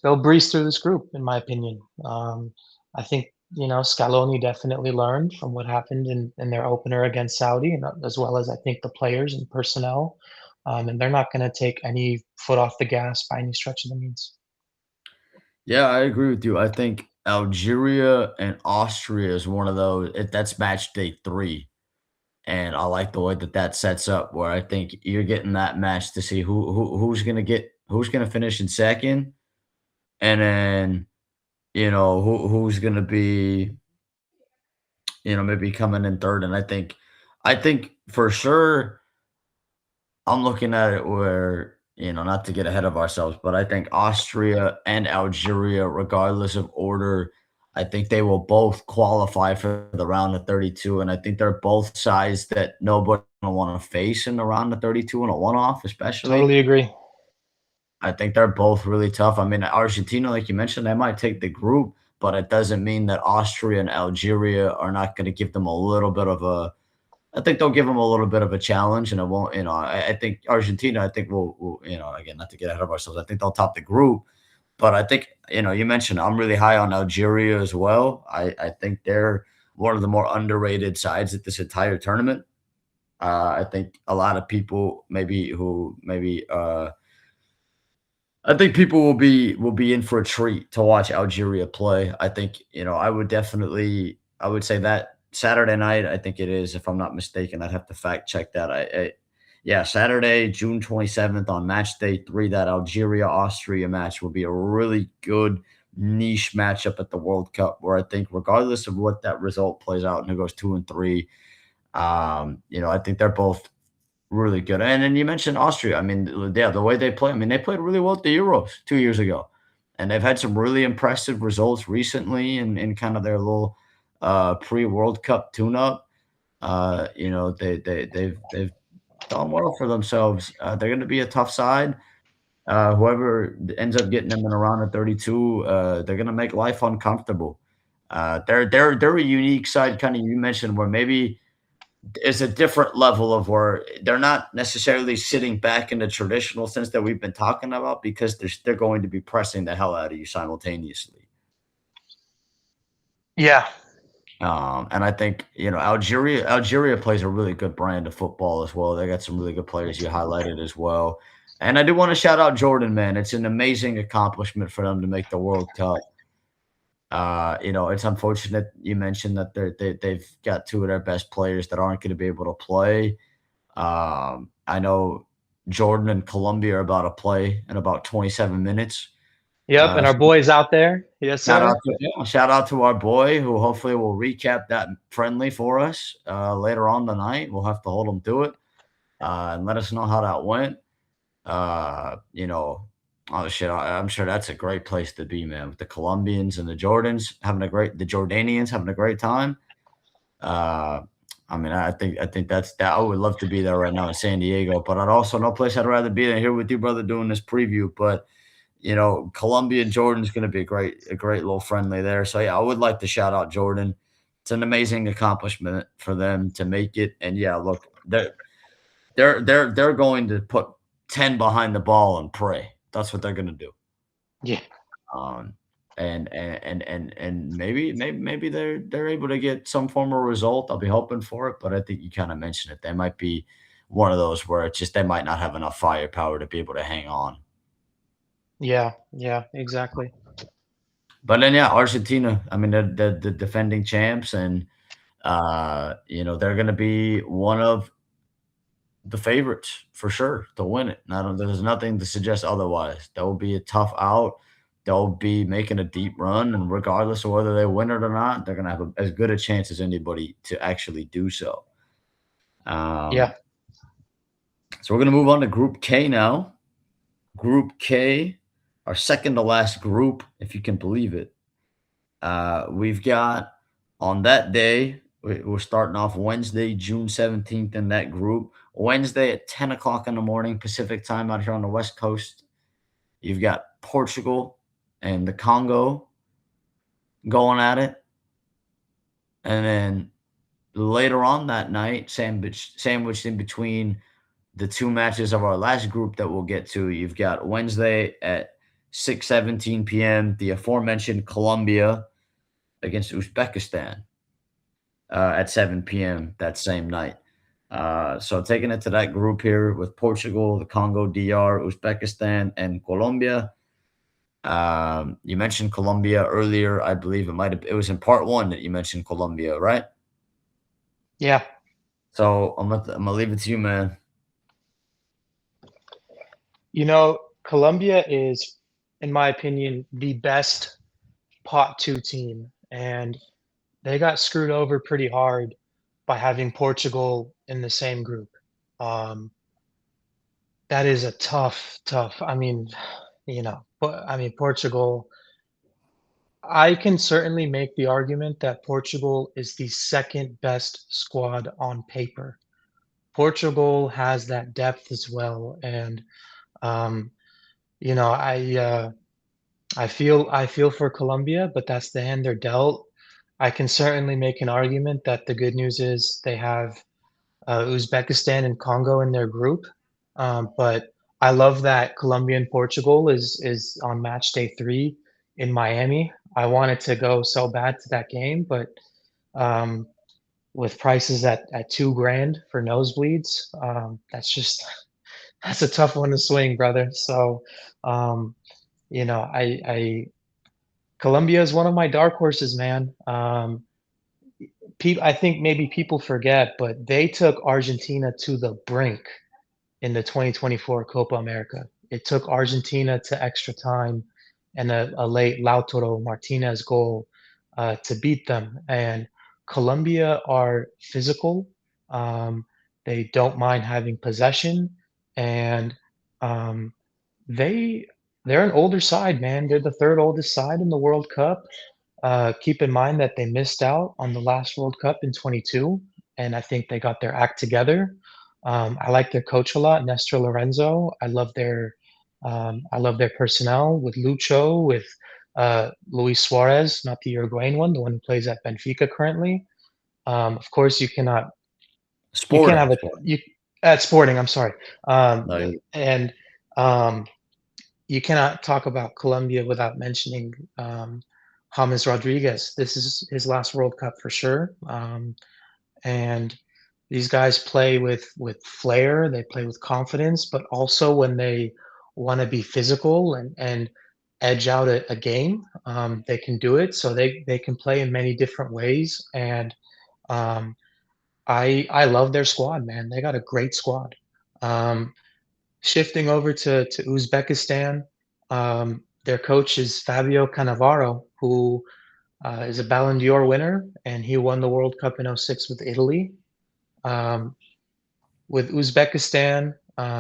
they'll breeze through this group, in my opinion. I think Scaloni definitely learned from what happened in their opener against Saudi, and as well as I think the players and personnel, and they're not going to take any foot off the gas by any stretch of the means. Yeah, I agree with you. I think Algeria and Austria is one of those that's match day 3, and I like the way that that sets up where I think you're getting that match to see who's gonna finish in 2nd, and then, who's gonna be, maybe coming in 3rd, and I think for sure I'm looking at it where, not to get ahead of ourselves, but I think Austria and Algeria, regardless of order, I think they will both qualify for the round of 32. And I think they're both sides that nobody will want to face in the round of 32 and a one off, especially. Totally agree. I think they're both really tough. I mean, Argentina, like you mentioned, they might take the group, but it doesn't mean that Austria and Algeria are not going to give them a little bit of a I think they'll give them a little bit of a challenge, and it won't. I think Argentina. I think will. Again, not to get ahead of ourselves. I think they'll top the group, but I think you mentioned I'm really high on Algeria as well. I think they're one of the more underrated sides at this entire tournament. I think a lot of people maybe I think people will be in for a treat to watch Algeria play. I think, I would say that Saturday night, I think it is, if I'm not mistaken. I'd have to fact check that. Yeah, Saturday, June 27th on match day 3, that Algeria Austria match will be a really good niche matchup at the World Cup where I think regardless of what that result plays out and who goes 2 and 3, I think they're both really good. And then you mentioned Austria. I mean, yeah, the way they play. I mean, they played really well at the Euros 2 years ago, and they've had some really impressive results recently in kind of their little pre-World Cup tune-up. They've done well for themselves. They're going to be a tough side. Whoever ends up getting them in a round of 32, they're going to make life uncomfortable. They're a unique side, kind of you mentioned, where maybe is a different level of where they're not necessarily sitting back in the traditional sense that we've been talking about because they're going to be pressing the hell out of you simultaneously. Yeah. And I think Algeria plays a really good brand of football as well. They got some really good players you highlighted as well. And I do want to shout out Jordan, man. It's an amazing accomplishment for them to make the World Cup. It's unfortunate you mentioned that they've got two of their best players that aren't going to be able to play. I know Jordan and Colombia are about to play in about 27 minutes. Yep, Uh, and our boys out there. Yes, sir. shout out to our boy who hopefully will recap that friendly for us later on tonight. We'll have to hold him to it and let us know how that went. Uh, you know, oh shit, I'm sure that's a great place to be, man. With the Colombians and the Jordanians having a great time. Uh, I mean, I think that's that. I would love to be there right now in San Diego, but I'd also no place I'd rather be than here with you, brother, doing this preview. But Colombia and Jordan's going to be a great little friendly there. So yeah, I would like to shout out Jordan. It's an amazing accomplishment for them to make it. And yeah, look, they're going to put 10 behind the ball and pray. That's what they're going to do. Yeah. Um, and maybe they're able to get some form of result. I'll be hoping for it, but I think you kind of mentioned it. They might be one of those where it's just they might not have enough firepower to be able to hang on. Yeah. Yeah. Exactly. But then yeah, Argentina. I mean, they're the defending champs, and they're going to be one of the favorites for sure to win it. There's nothing to suggest otherwise. That will be a tough out. They'll be making a deep run, and regardless of whether they win it or not, they're going to have as good a chance as anybody to actually do so. Yeah. Um, so we're going to move on to Group K now. Group K, our second to last group, if you can believe it. We've got on that day, we're starting off Wednesday, June 17th in that group. Wednesday at 10 o'clock in the morning, Pacific time out here on the West Coast. You've got Portugal and the Congo going at it. And then later on that night, sandwiched in between the two matches of our last group that we'll get to, you've got Wednesday at 6:17 p.m., the aforementioned Colombia against Uzbekistan at 7 p.m. that same night. So taking it to that group here with Portugal, the Congo DR, Uzbekistan, and Colombia. You mentioned Colombia earlier. I believe it was in part one that you mentioned Colombia, right? Yeah, So I'm gonna leave it to you, man. Colombia is, in my opinion, the best pot two team, and they got screwed over pretty hard by having Portugal in the same group. Um, that is a tough. I mean, but I mean Portugal. I can certainly make the argument that Portugal is the second best squad on paper. Portugal has that depth as well, and um, you know, I feel for Colombia, but that's the hand they're dealt. I can certainly make an argument that the good news is they have Uzbekistan and Congo in their group. But I love that Colombia and Portugal is on match day 3 in Miami. I wanted to go so bad to that game, but um, with prices at 2 grand for nosebleeds, that's just that's a tough one to swing, brother. So, um, I Colombia is one of my dark horses, man. I think maybe people forget, but they took Argentina to the brink in the 2024 Copa America. It took Argentina to extra time and a late Lautaro Martinez goal to beat them. And Colombia are physical. Um, they don't mind having possession, and um, they they're an older side, man. They're the third oldest side in the World Cup. Keep in mind that they missed out on the last World Cup in 22, and I think they got their act together. I like their coach a lot, Nestor Lorenzo. I love their personnel with Lucho, with Luis Suarez, not the Uruguayan one, the one who plays at Benfica currently. Of course, you can't Sporting, have a sporting. you at Sporting. I'm sorry, No, and um, you cannot talk about Colombia without mentioning James Rodriguez. This is his last World Cup for sure. And these guys play with flair, they play with confidence, but also when they want to be physical and edge out a game, they can do it. So they can play in many different ways. And um, I love their squad, man. They got a great squad. Um, Shifting over to Uzbekistan, their coach is Fabio Cannavaro, who is a Ballon d'Or winner, and he won the World Cup in '06 with Italy. Um, with Uzbekistan,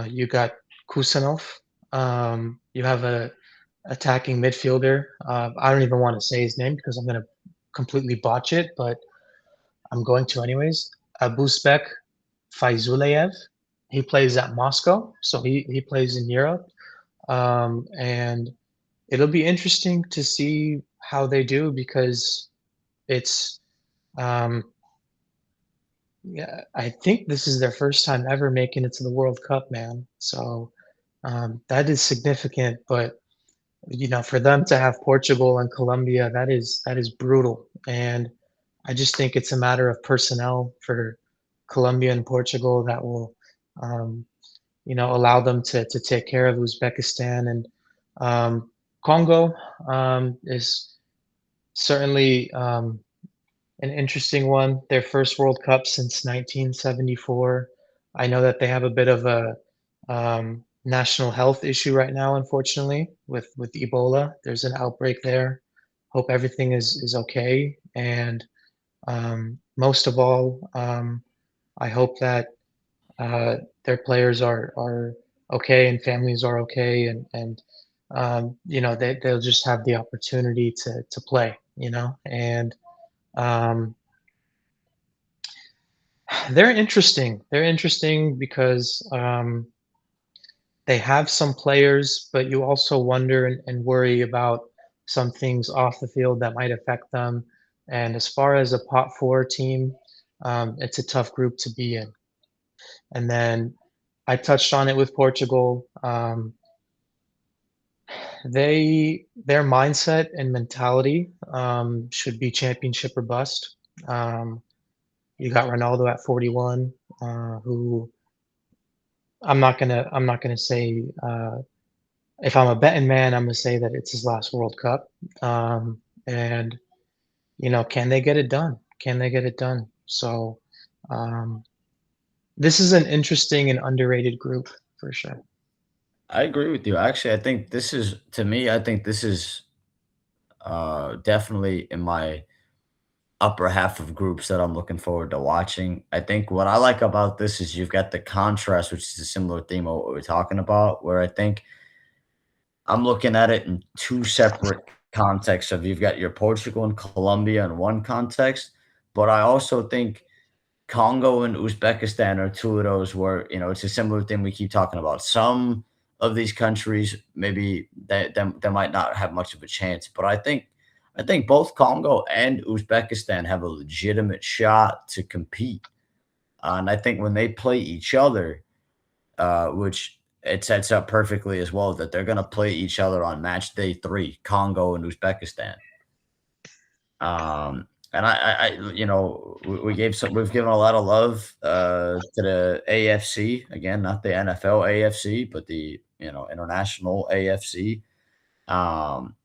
you got Kusanov. You have a attacking midfielder. I don't even want to say his name because I'm going to completely botch it, but I'm going to anyways. Abusbek Faizuleyev. He plays at Moscow, so he plays in Europe. And it'll be interesting to see how they do because it's um, yeah, I think this is their first time ever making it to the World Cup, man. So that is significant, but for them to have Portugal and Colombia, that is brutal. And I just think it's a matter of personnel for Colombia and Portugal that will um, allow them to take care of Uzbekistan and Congo is certainly an interesting one. Their first World Cup since 1974. I know that they have a bit of a national health issue right now, unfortunately, with Ebola. There's an outbreak there. Hope everything is okay, and most of all, I hope that uh, their players are okay and families are okay, and they'll just have the opportunity to play, and um, they're interesting. They're interesting because they have some players, but you also wonder and worry about some things off the field that might affect them. And as far as a pot four team, it's a tough group to be in. And then I touched on it with Portugal. Their mindset and mentality should be championship or bust. Um, you got Ronaldo at 41, who I'm not gonna say if I'm a betting man, I'm gonna say that it's his last World Cup. And can they get it done? Can they get it done? So, um, this is an interesting and underrated group for sure. I agree with you. Actually, I think this is to me, I think this is definitely in my upper half of groups that I'm looking forward to watching. I think what I like about this is you've got the contrast, which is a similar theme of what we're talking about, where I think I'm looking at it in two separate contexts of you've got your Portugal and Colombia in one context, but I also think Congo and Uzbekistan are two of those where, it's a similar thing we keep talking about. Some of these countries, maybe they might not have much of a chance, but I think both Congo and Uzbekistan have a legitimate shot to compete. And I think when they play each other, which it sets up perfectly as well, that they're going to play each other on match day 3, Congo and Uzbekistan. And we've given a lot of love to the AFC again, not the NFL AFC, but the international AFC. Um,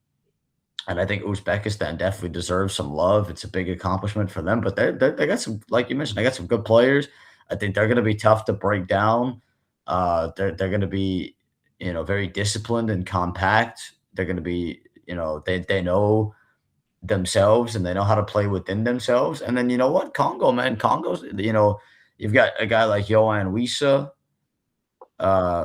and I think Uzbekistan definitely deserves some love. It's a big accomplishment for them, but they got some, like you mentioned, they got some good players. I think they're going to be tough to break down. They're going to be very disciplined and compact. They're going to be they know themselves and they know how to play within themselves. And then you know what? Congo, man, Congo's, you've got a guy like Yohan Wissa,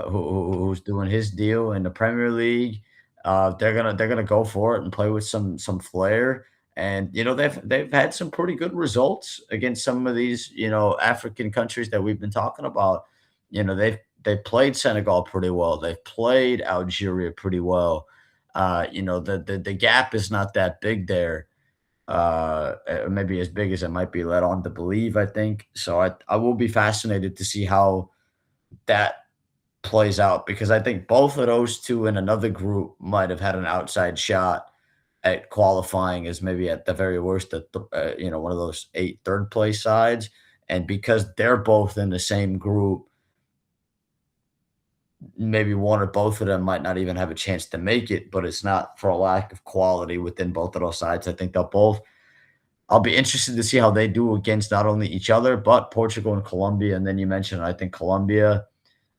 who's doing his deal in the Premier League. They're gonna go for it and play with some flair. And they've had some pretty good results against some of these African countries that we've been talking about. They've played Senegal pretty well. They've played Algeria pretty well. The gap is not that big there, maybe as big as it might be led on to believe, I think. So I will be fascinated to see how that plays out because I think both of those two in another group might have had an outside shot at qualifying as maybe at the very worst at one of those 8 third place sides. And because they're both in the same group, maybe one or both of them might not even have a chance to make it, but it's not for a lack of quality within both of those sides. I think they'll both I'll be interested to see how they do against not only each other, but Portugal and Colombia. And then you mentioned, I think Colombia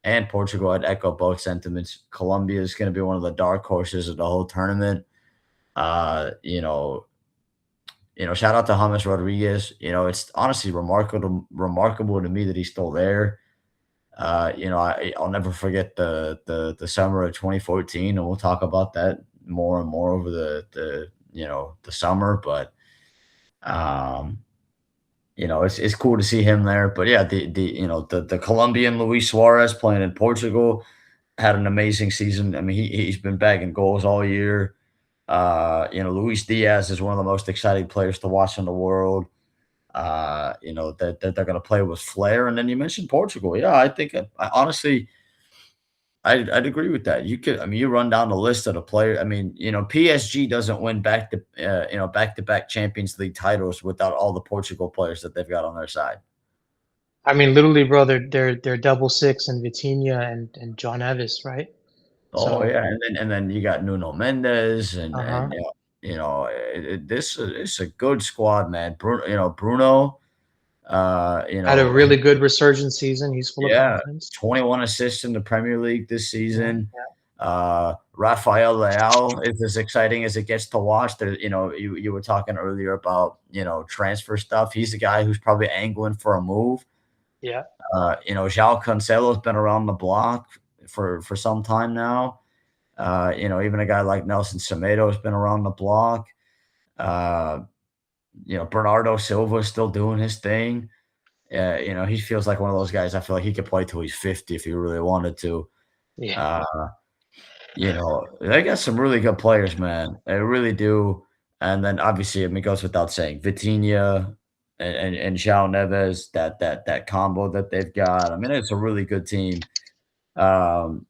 and Portugal, I'd echo both sentiments. Colombia is going to be one of the dark horses of the whole tournament. Uh, you know, Shout out to James Rodriguez. It's honestly remarkable to me that he's still there. I'll never forget the summer of 2014, and we'll talk about that more and more over the summer. But um, it's cool to see him there. But yeah, the Colombian Luis Suarez playing in Portugal had an amazing season. I mean, he's been bagging goals all year. Luis Diaz is one of the most exciting players to watch in the world. That they're going to play with flair. And then you mentioned Portugal. Yeah, I think I honestly, I'd agree with that. I mean, you run down the list of the player. I mean, PSG doesn't win back to back Champions League titles without all the Portugal players that they've got on their side. I mean, literally, bro, they're double six and Vitinha and John Evis, right? Oh So, yeah, and then you got Nuno Mendes and uh-huh. it's a good squad, man. Bruno, uh, you Had a know, really good resurgence season. He's full of yeah, confidence. 21 assists in the Premier League this Yeah, season. Rafael Leao is as exciting as it gets to watch. You were talking earlier about transfer stuff. He's the guy who's probably angling for a move. yeah. João Cancelo's been around the block for some time now. Even a guy like Nelson Semedo has been around the block. Uh, Bernardo Silva is still doing his thing. He feels like one of those guys. I feel like he could play till he's 50 if he really wanted to. Yeah. Uh, they got some really good players, man. They really do. And then obviously, I mean, it goes without saying, Vitinha and João Neves, that combo that they've got. I mean, it's a really good team. And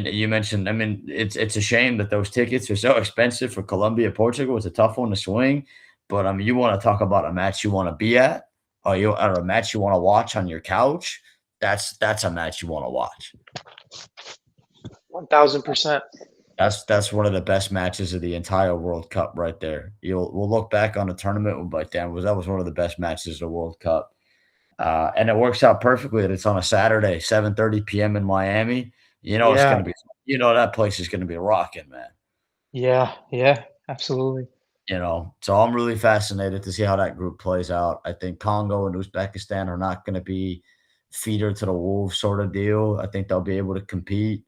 you mentioned, I mean, it's a shame that those tickets are so expensive for Colombia, Portugal. It's a tough one to swing, but I mean, you want to talk about a match you want to be at, or a match you want to watch on your couch. That's a match you want to watch. 1000%. That's one of the best matches of the entire World Cup right there. We'll look back on the tournament, we'll be like, "Damn, was that was one of the best matches of the World Cup." And it works out perfectly that it's on a Saturday, 7:30 PM in Miami. You know it's Yeah, gonna be you know that place is gonna be rocking, man. yeah, yeah, absolutely. You know? So I'm really fascinated to see how that group plays out. I think Congo and Uzbekistan are not gonna be feeder to the wolves sort of deal. I think they'll be able to compete.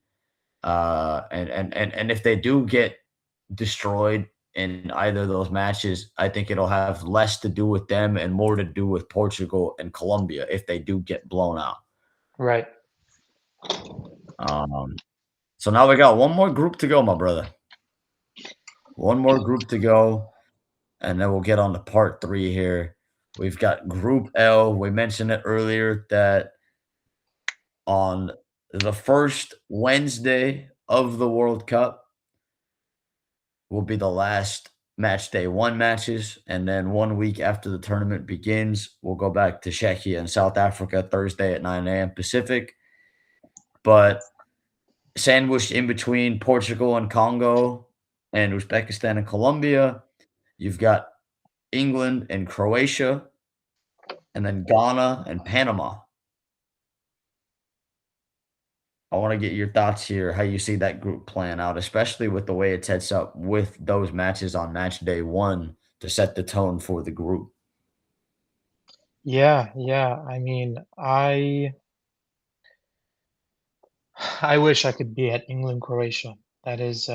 And if they do get destroyed in either of those matches, I think it'll have less to do with them and more to do with Portugal and Colombia if they do get blown out. Right. Um, so now we got one more group to go, my brother. One more group to go, and then we'll get on to part three here. We've got Group L. We mentioned it earlier that on the first Wednesday of the World Cup, will be the last match day one matches. And then 1 week after the tournament begins, we'll go back to Czechia and South Africa Thursday at 9 a.m. Pacific. But sandwiched in between Portugal and Congo and Uzbekistan and Colombia, you've got England and Croatia, and then Ghana and Panama. I want to get your thoughts here, how you see that group playing out, especially with the way it sets up with those matches on match day one to set the tone for the group. Yeah, yeah. I mean, I wish I could be at England, Croatia. That's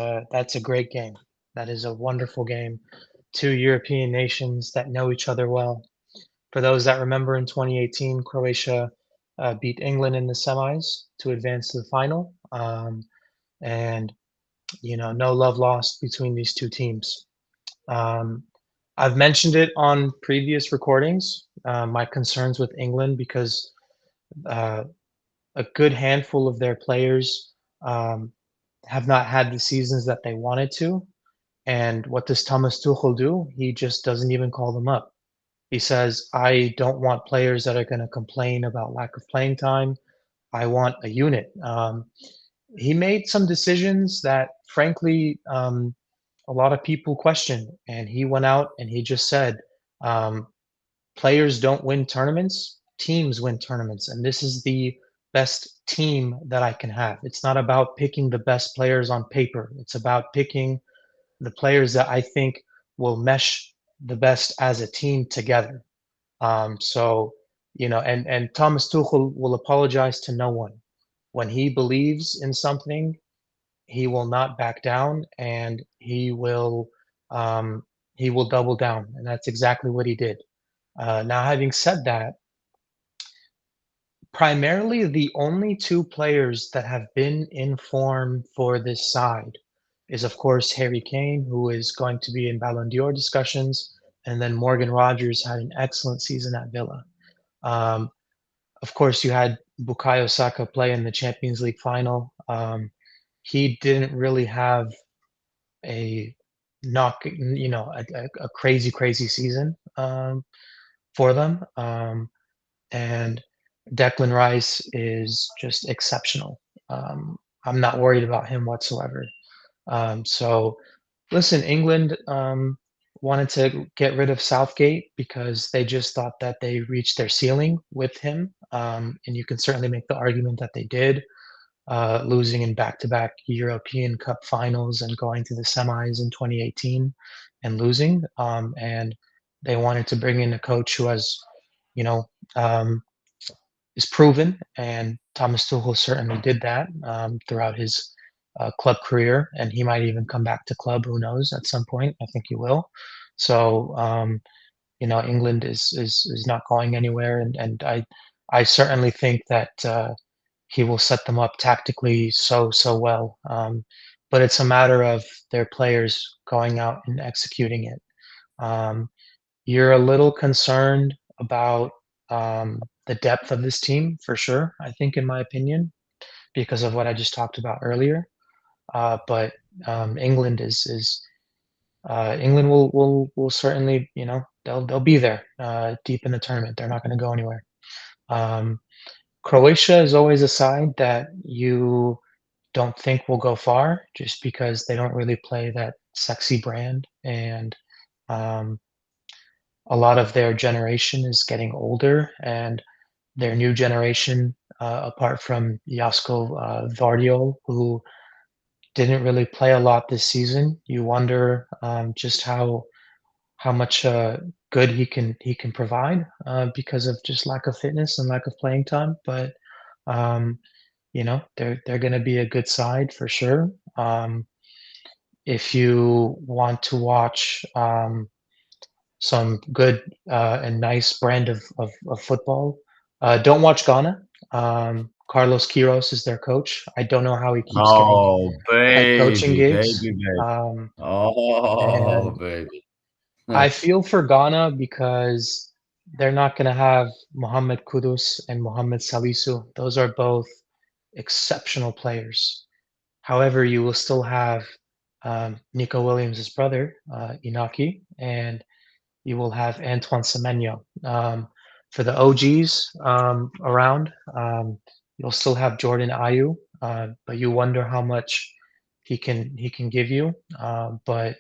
a great game. That is a wonderful game. Two European nations that know each other well. For those that remember in 2018, Croatia beat England in the semis to advance to the final. And no love lost between these two teams. Um, I've mentioned it on previous recordings, my concerns with England because uh, a good handful of their players um, have not had the seasons that they wanted to. And what does Thomas Tuchel do? He just doesn't even call them up. He says, I don't want players that are going to complain about lack of playing time. I want a unit. He made some decisions that, frankly, a lot of people questioned. And he went out and he just said, um, players don't win tournaments, teams win tournaments. And this is the best team that I can have. It's not about picking the best players on paper, it's about picking the players that I think will mesh the best as a team together. So, and Thomas Tuchel will apologize to no one. When he believes in something, he will not back down, and um, he will double down, and that's exactly what he did. Now, having said that, primarily the only two players that have been in form for this side is, of course, Harry Kane, who is going to be in Ballon d'Or discussions, and then Morgan Rogers had an excellent season at Villa. Um, of course, you had Bukayo Saka play in the Champions League final. He didn't really have a a crazy, crazy season for them. And Declan Rice is just exceptional. I'm not worried about him whatsoever. So, listen, England wanted to get rid of Southgate because they just thought that they reached their ceiling with him. And you can certainly make the argument that they did, losing in back-to-back European Cup finals and going to the semis in 2018 and losing. And they wanted to bring in a coach who has, you know, um, is proven, and Thomas Tuchel certainly did that throughout his club career, and he might even come back to club. Who knows? At some point, I think he will. So England is not going anywhere, and I certainly think that he will set them up tactically so well. But it's a matter of their players going out and executing it. Um, you're a little concerned about the depth of this team for sure, I think, in my opinion, because of what I just talked about earlier. But England England will certainly, they'll be there deep in the tournament. They're not going to go anywhere. Um, Croatia is always a side that don't think will go far just because they don't really play that sexy brand, and um, a lot of their generation is getting older, and their new generation, apart from Jasko Vardiol, who didn't really play a lot this season, you wonder just how much good he can provide because of just lack of fitness and lack of playing time. But um, they're going to be a good side for sure. If you want to watch some good and nice brand of football, don't watch Ghana. Carlos Queiroz is their coach. I don't know how he keeps getting Oh, head coaching baby, gigs. baby, baby. Um, Oh, and baby. I feel for Ghana because they're not going to have Mohamed Kudus and Mohamed Salisu. Those are both exceptional players. However, you will still have Nico Williams' brother, Inaki, and you will have Antoine Semenyo. For the OGs around, you'll still have Jordan Ayew, but you wonder how much he can give you. But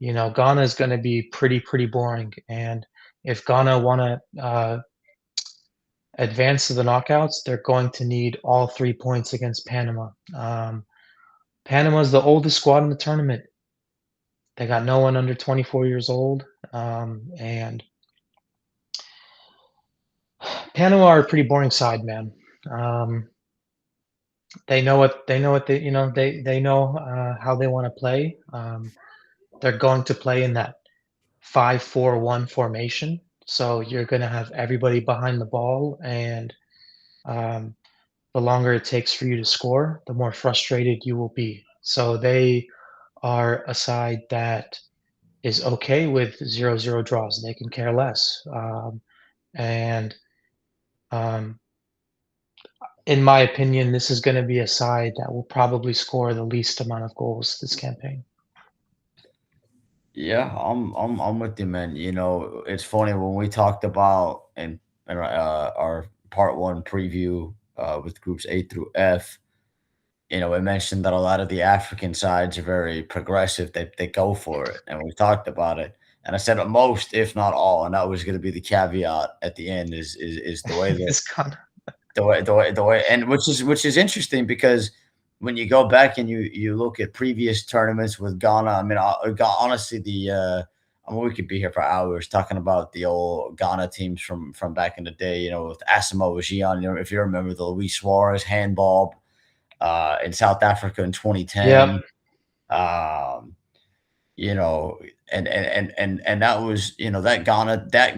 Ghana is going to be pretty boring, and if Ghana want to advance to the knockouts, they're going to need all 3 points against Panama. Panama is the oldest squad in the tournament. They got no one under 24 years old, and Panama are a pretty boring side, man. Um, they know how they want to play. They're going to play in that 5-4-1 formation. So you're going to have everybody behind the ball, and um, the longer it takes for you to score, the more frustrated you will be. So they are a side that is okay with 0-0 draws. They can care less. And um, in my opinion, this is going to be a side that will probably score the least amount of goals this campaign. Yeah, I'm with you, man. It's funny when we talked about in our part one preview with groups A through F. We mentioned that a lot of the African sides are very progressive. They go for it, and we talked about it. And I said most, if not all, and that was going to be the caveat at the end is the way that This kind of, the way, and which is interesting because when you go back and you look at previous tournaments with Ghana, I mean, honestly, I mean, we could be here for hours talking about the old Ghana teams from back in the day. With Asamoah Gyan, if you remember the Luis Suarez handball in South Africa in yep, 2010. Um, you know, and that was that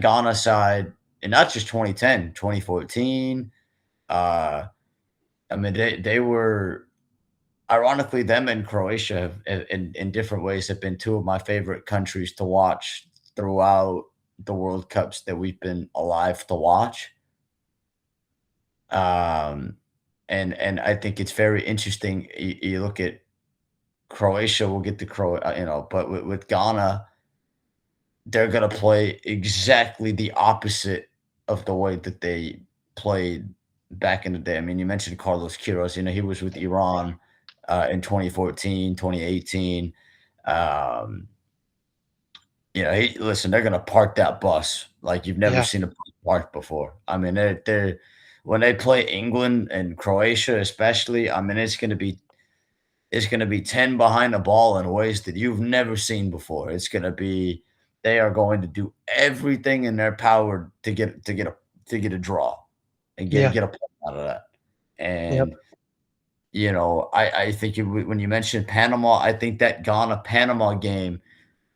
Ghana side, and not just 2010, 2014. Uh, I mean, they were ironically them and Croatia in different ways have been two of my favorite countries to watch throughout the World Cups that we've been alive to watch. Um, and I think it's very interesting. You look at Croatia, we'll get to but with Ghana, they're gonna play exactly the opposite of the way that they played back in the day. I mean, you mentioned Carlos Queiroz, he was with Iran in 2014, 2018. Um, listen, they're gonna park that bus like you've never yeah, seen a bus parked before. I mean, they're when they play England and Croatia, especially. I mean, it's gonna be 10 behind the ball in ways that you've never seen before. They are going to do everything in their power to get a draw and get yeah, get a point out of that. yep, And I think when you mentioned Panama, I think that Ghana Panama game,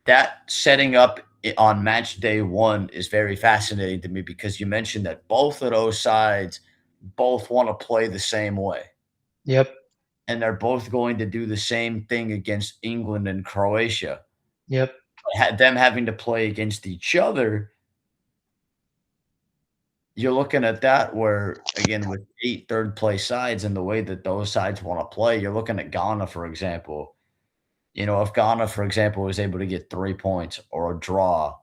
that setting up on match day one is very fascinating to me because you mentioned that both of those sides both want to play the same way, yep, and they're both going to do the same thing against England and Croatia. yep, Them having to play against each other, you're looking at that where, again, with 8 third-place sides and the way that those sides wanna play, you're looking at Ghana, for example. If Ghana, for example, is able to get 3 points or a draw,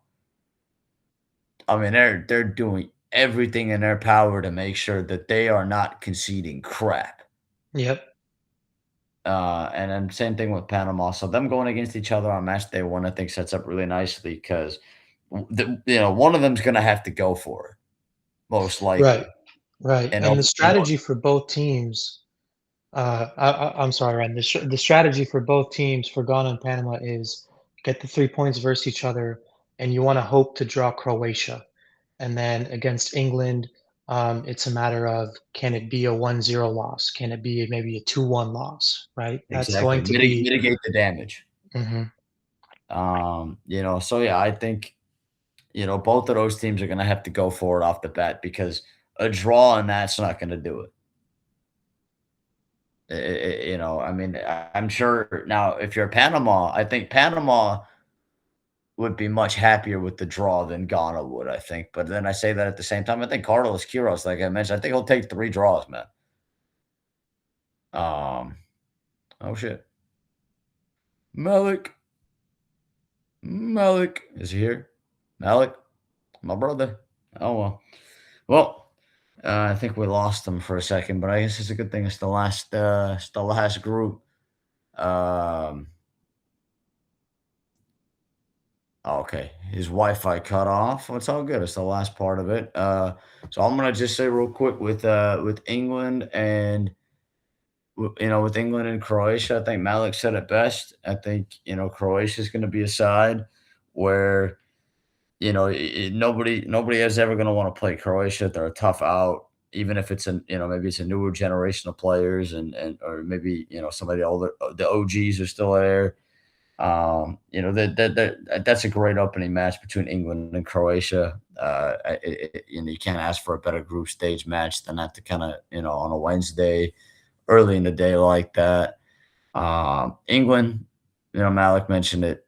I mean, they're doing everything in their power to make sure that they are not conceding crap. yep. And then same thing with Panama. So them going against each other on match day one, I think sets up really nicely because one of them's gonna have to go for it, most Right, likely. right, And and the you know strategy for both teams, I'm sorry, Ryan, the strategy for both teams, for Ghana and Panama, is get the 3 points versus each other, and you wanna hope to draw Croatia. And then against England, it's a matter of, can it be a 1-0 loss? Can it be maybe a 2-1 loss, right? That's exactly going to be mitigate the damage. mhm. So yeah, I think both of those teams are gonna have to go for it off the bat because a draw and that's not gonna do it. I mean, I'm sure now if you're Panama, I think Panama would be much happier with the draw than Ghana would, I think. But then I say that at the same time, I think Carlos Quiros, like I mentioned, I think he'll take 3 draws, man. Um, oh shit. Malik, Malik is he here? Malik, my brother. Oh well. Well, I think we lost him for a second, but I guess it's a good thing it's the last group. Um, okay, his Wi-Fi cut off. Well, it's all good. It's the last part of it. So I'm gonna just say real quick with England and with England and Croatia, I think Malik said it best. I think Croatia is going to be a side where nobody is ever going to want to play Croatia. They're a tough out, even if it's maybe it's a newer generation of players and or maybe somebody older. The OGs are still there. That's a great opening match between England and Croatia. You can't ask for a better group stage match than that to kind of on a Wednesday early in the day like that. England, Malik mentioned it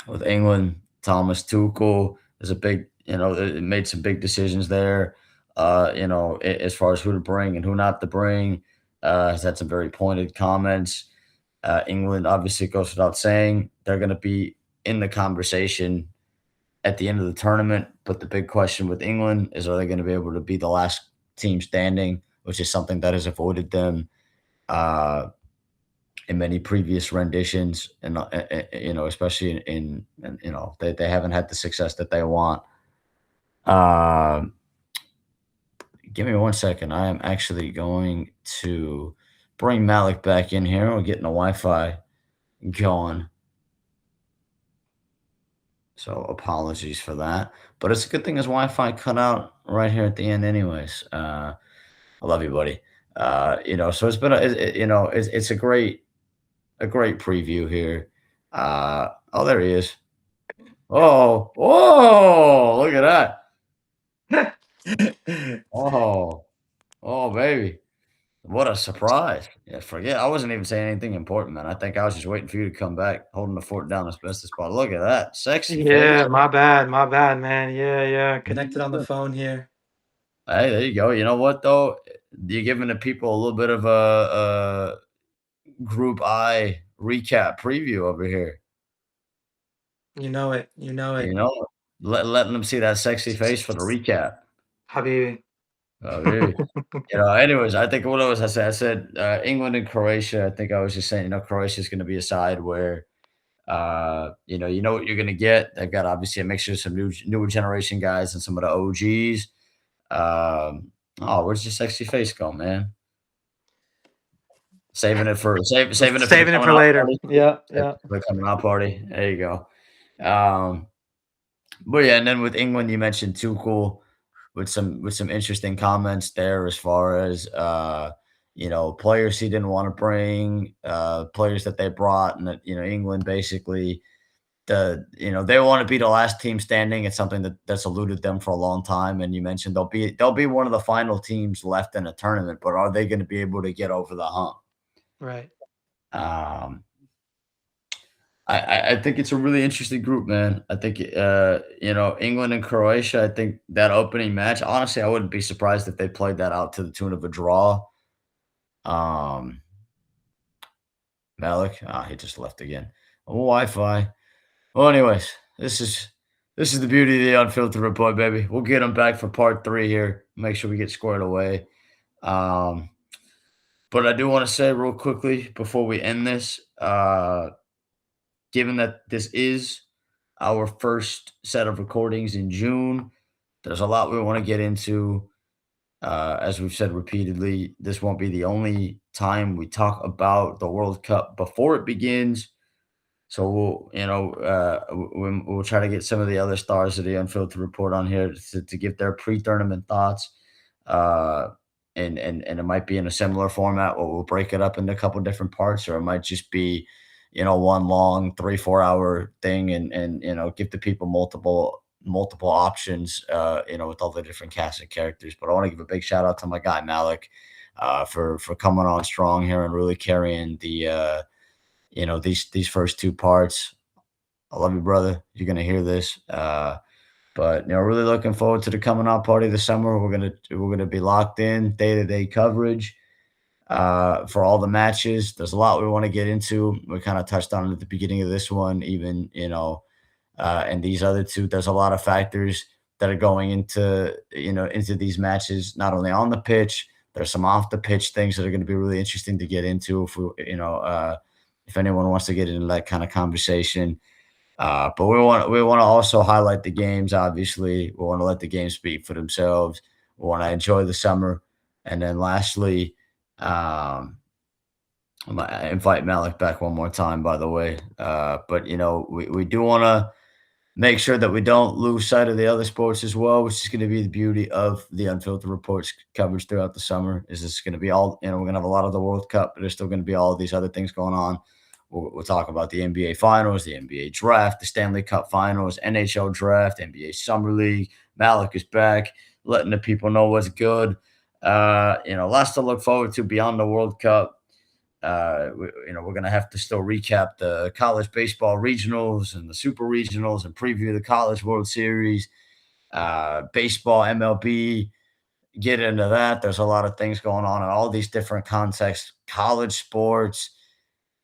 with England. Thomas Tuchel is a big, it made some big decisions there. As far as who to bring and who not to bring, has had some very pointed comments. England obviously goes without saying they're going to be in the conversation at the end of the tournament. But the big question with England is, are they going to be able to be the last team standing, which is something that has avoided them uh, in many previous renditions, and especially in they haven't had the success that they want. Um, Give me one second. I am actually going to bring Malik back in here. We're getting the Wi-Fi going, so apologies for that. But it's a good thing his Wi-Fi cut out right here at the end, anyways. I love you, buddy. So it's been it's a great preview here. Oh, there he is. Oh, oh, look at that. Oh, oh, baby. What a surprise. Yeah, forget I wasn't even saying anything important, man. I think I was just waiting for you to come back, holding the fort down as best as possible. Look at that. Sexy face. Yeah, my bad, man. Yeah, yeah, connected on the phone here. Hey, there you go. You know what though? You're giving the people a little bit of a group I recap preview over here. You know it, you know You it. know, letting them see that sexy face for the recap. Habibi. Oh, really? Anyways, I think what was I said? I said England and Croatia. I think I was just saying, Croatia is going to be a side where, you know what you're going to get. They've got obviously a mixture of some newer generation guys and some of the OGs. Where's your sexy face go, man? Saving it for the Saving it coming for out later. party. Yeah, Saving yeah. it for the coming out party. There you go. Um, but yeah, and then with England, you mentioned Tuchel with some interesting comments there as far as players he didn't want to bring, players that they brought, and that England basically they want to be the last team standing. It's something that's eluded them for a long time. And you mentioned they'll be one of the final teams left in a tournament, but are they going to be able to get over the hump? Right. Um, I think it's a really interesting group, man. I think England and Croatia. I think that opening match. Honestly, I wouldn't be surprised if they played that out to the tune of a draw. Um, Malik, he just left again. Wi-Fi. Well, anyways, this is the beauty of the unfiltered report, baby. We'll get them back for part 3 here. Make sure we get squared away. Um, But I do want to say real quickly before we end this, given that this is our first set of recordings in June, there's a lot we want to get into. As we've said repeatedly, this won't be the only time we talk about the World Cup before it begins. So we'll try to get some of the other stars of the Unfiltered Report on here to give their pre-tournament thoughts. Uh, and it might be in a similar format where we'll break it up into a couple different parts, or it might just be, one long 3-4 hour thing, and give the people multiple options, with all the different cast of characters. But I want to give a big shout out to my guy Malik, for coming on strong here and really carrying these first two parts. I love you, brother. You're gonna hear this. But really looking forward to the coming out party this summer. We're gonna be locked in day-to-day coverage for all the matches. There's a lot we want to get into. We kind of touched on it at the beginning of this one, even and these other two. There's a lot of factors that are going into these matches, not only on the pitch. There's some off the pitch things that are going to be really interesting to get into if anyone wants to get into that kind of conversation. But we want to also highlight the games. Obviously, we want to let the games speak for themselves. We want to enjoy the summer, and then lastly, I invite Malik back one more time. By the way, but we do want to make sure that we don't lose sight of the other sports as well, which is going to be the beauty of the Unfiltered Reports coverage throughout the summer. Is this going to be all? We're going to have a lot of the World Cup, but there's still going to be all of these other things going on. We'll talk about the NBA Finals, the NBA Draft, the Stanley Cup Finals, NHL Draft, NBA Summer League. Malik is back, letting the people know what's good. Lots to look forward to beyond the World Cup. We're going to have to still recap the college baseball regionals and the super regionals and preview the College World Series, baseball, MLB, get into that. There's a lot of things going on in all these different contexts, college sports.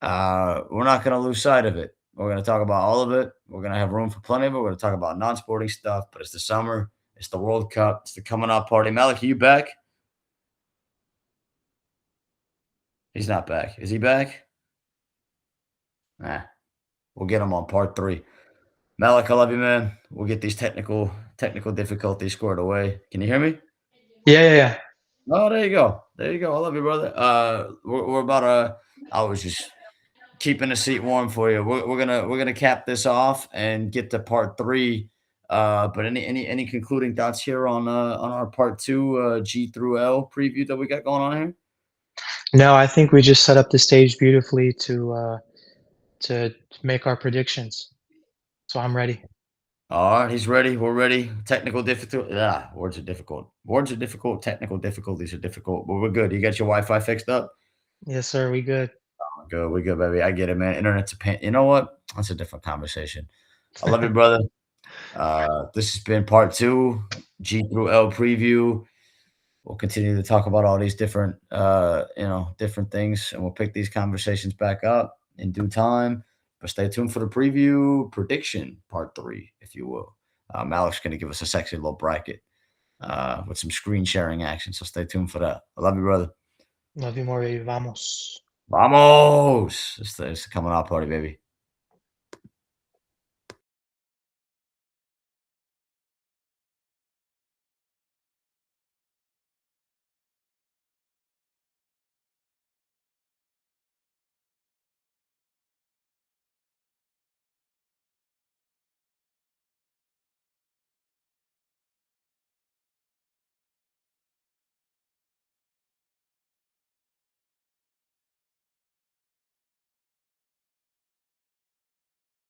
We're not going to lose sight of it. We're going to talk about all of it. We're going to have room for plenty of it. We're going to talk about non-sporting stuff, but it's the summer. It's the World Cup. It's the coming out party. Malik, are you back? He's not back. Is he back? Nah. We'll get him on part 3. Malik, I love you, man. We'll get these technical difficulties squared away. Can you hear me? Yeah, yeah, yeah. Oh, there you go. There you go. I love you, brother. We're about I was just keeping the seat warm for you. We're gonna cap this off and get to part 3. But any concluding thoughts here on our part 2 G through L preview that we got going on here? No, I think we just set up the stage beautifully to make our predictions. So I'm ready. All right, he's ready. We're ready. Technical difficulty. Words are difficult. Words are difficult. Technical difficulties are difficult. But we're good. You got your Wi-Fi fixed up? Yes, sir. We good. Good. We good, baby. I get it, man. Internet's a pain. You know what? That's a different conversation. I love you, brother. This has been part 2, G through L preview. We'll continue to talk about all these different things, and we'll pick these conversations back up in due time. But stay tuned for the preview prediction part 3, if you will. Malik's going to give us a sexy little bracket with some screen sharing action, so stay tuned for that. I love you, brother. Love you more, baby. Vamos. Vamos! It's the coming out party, baby.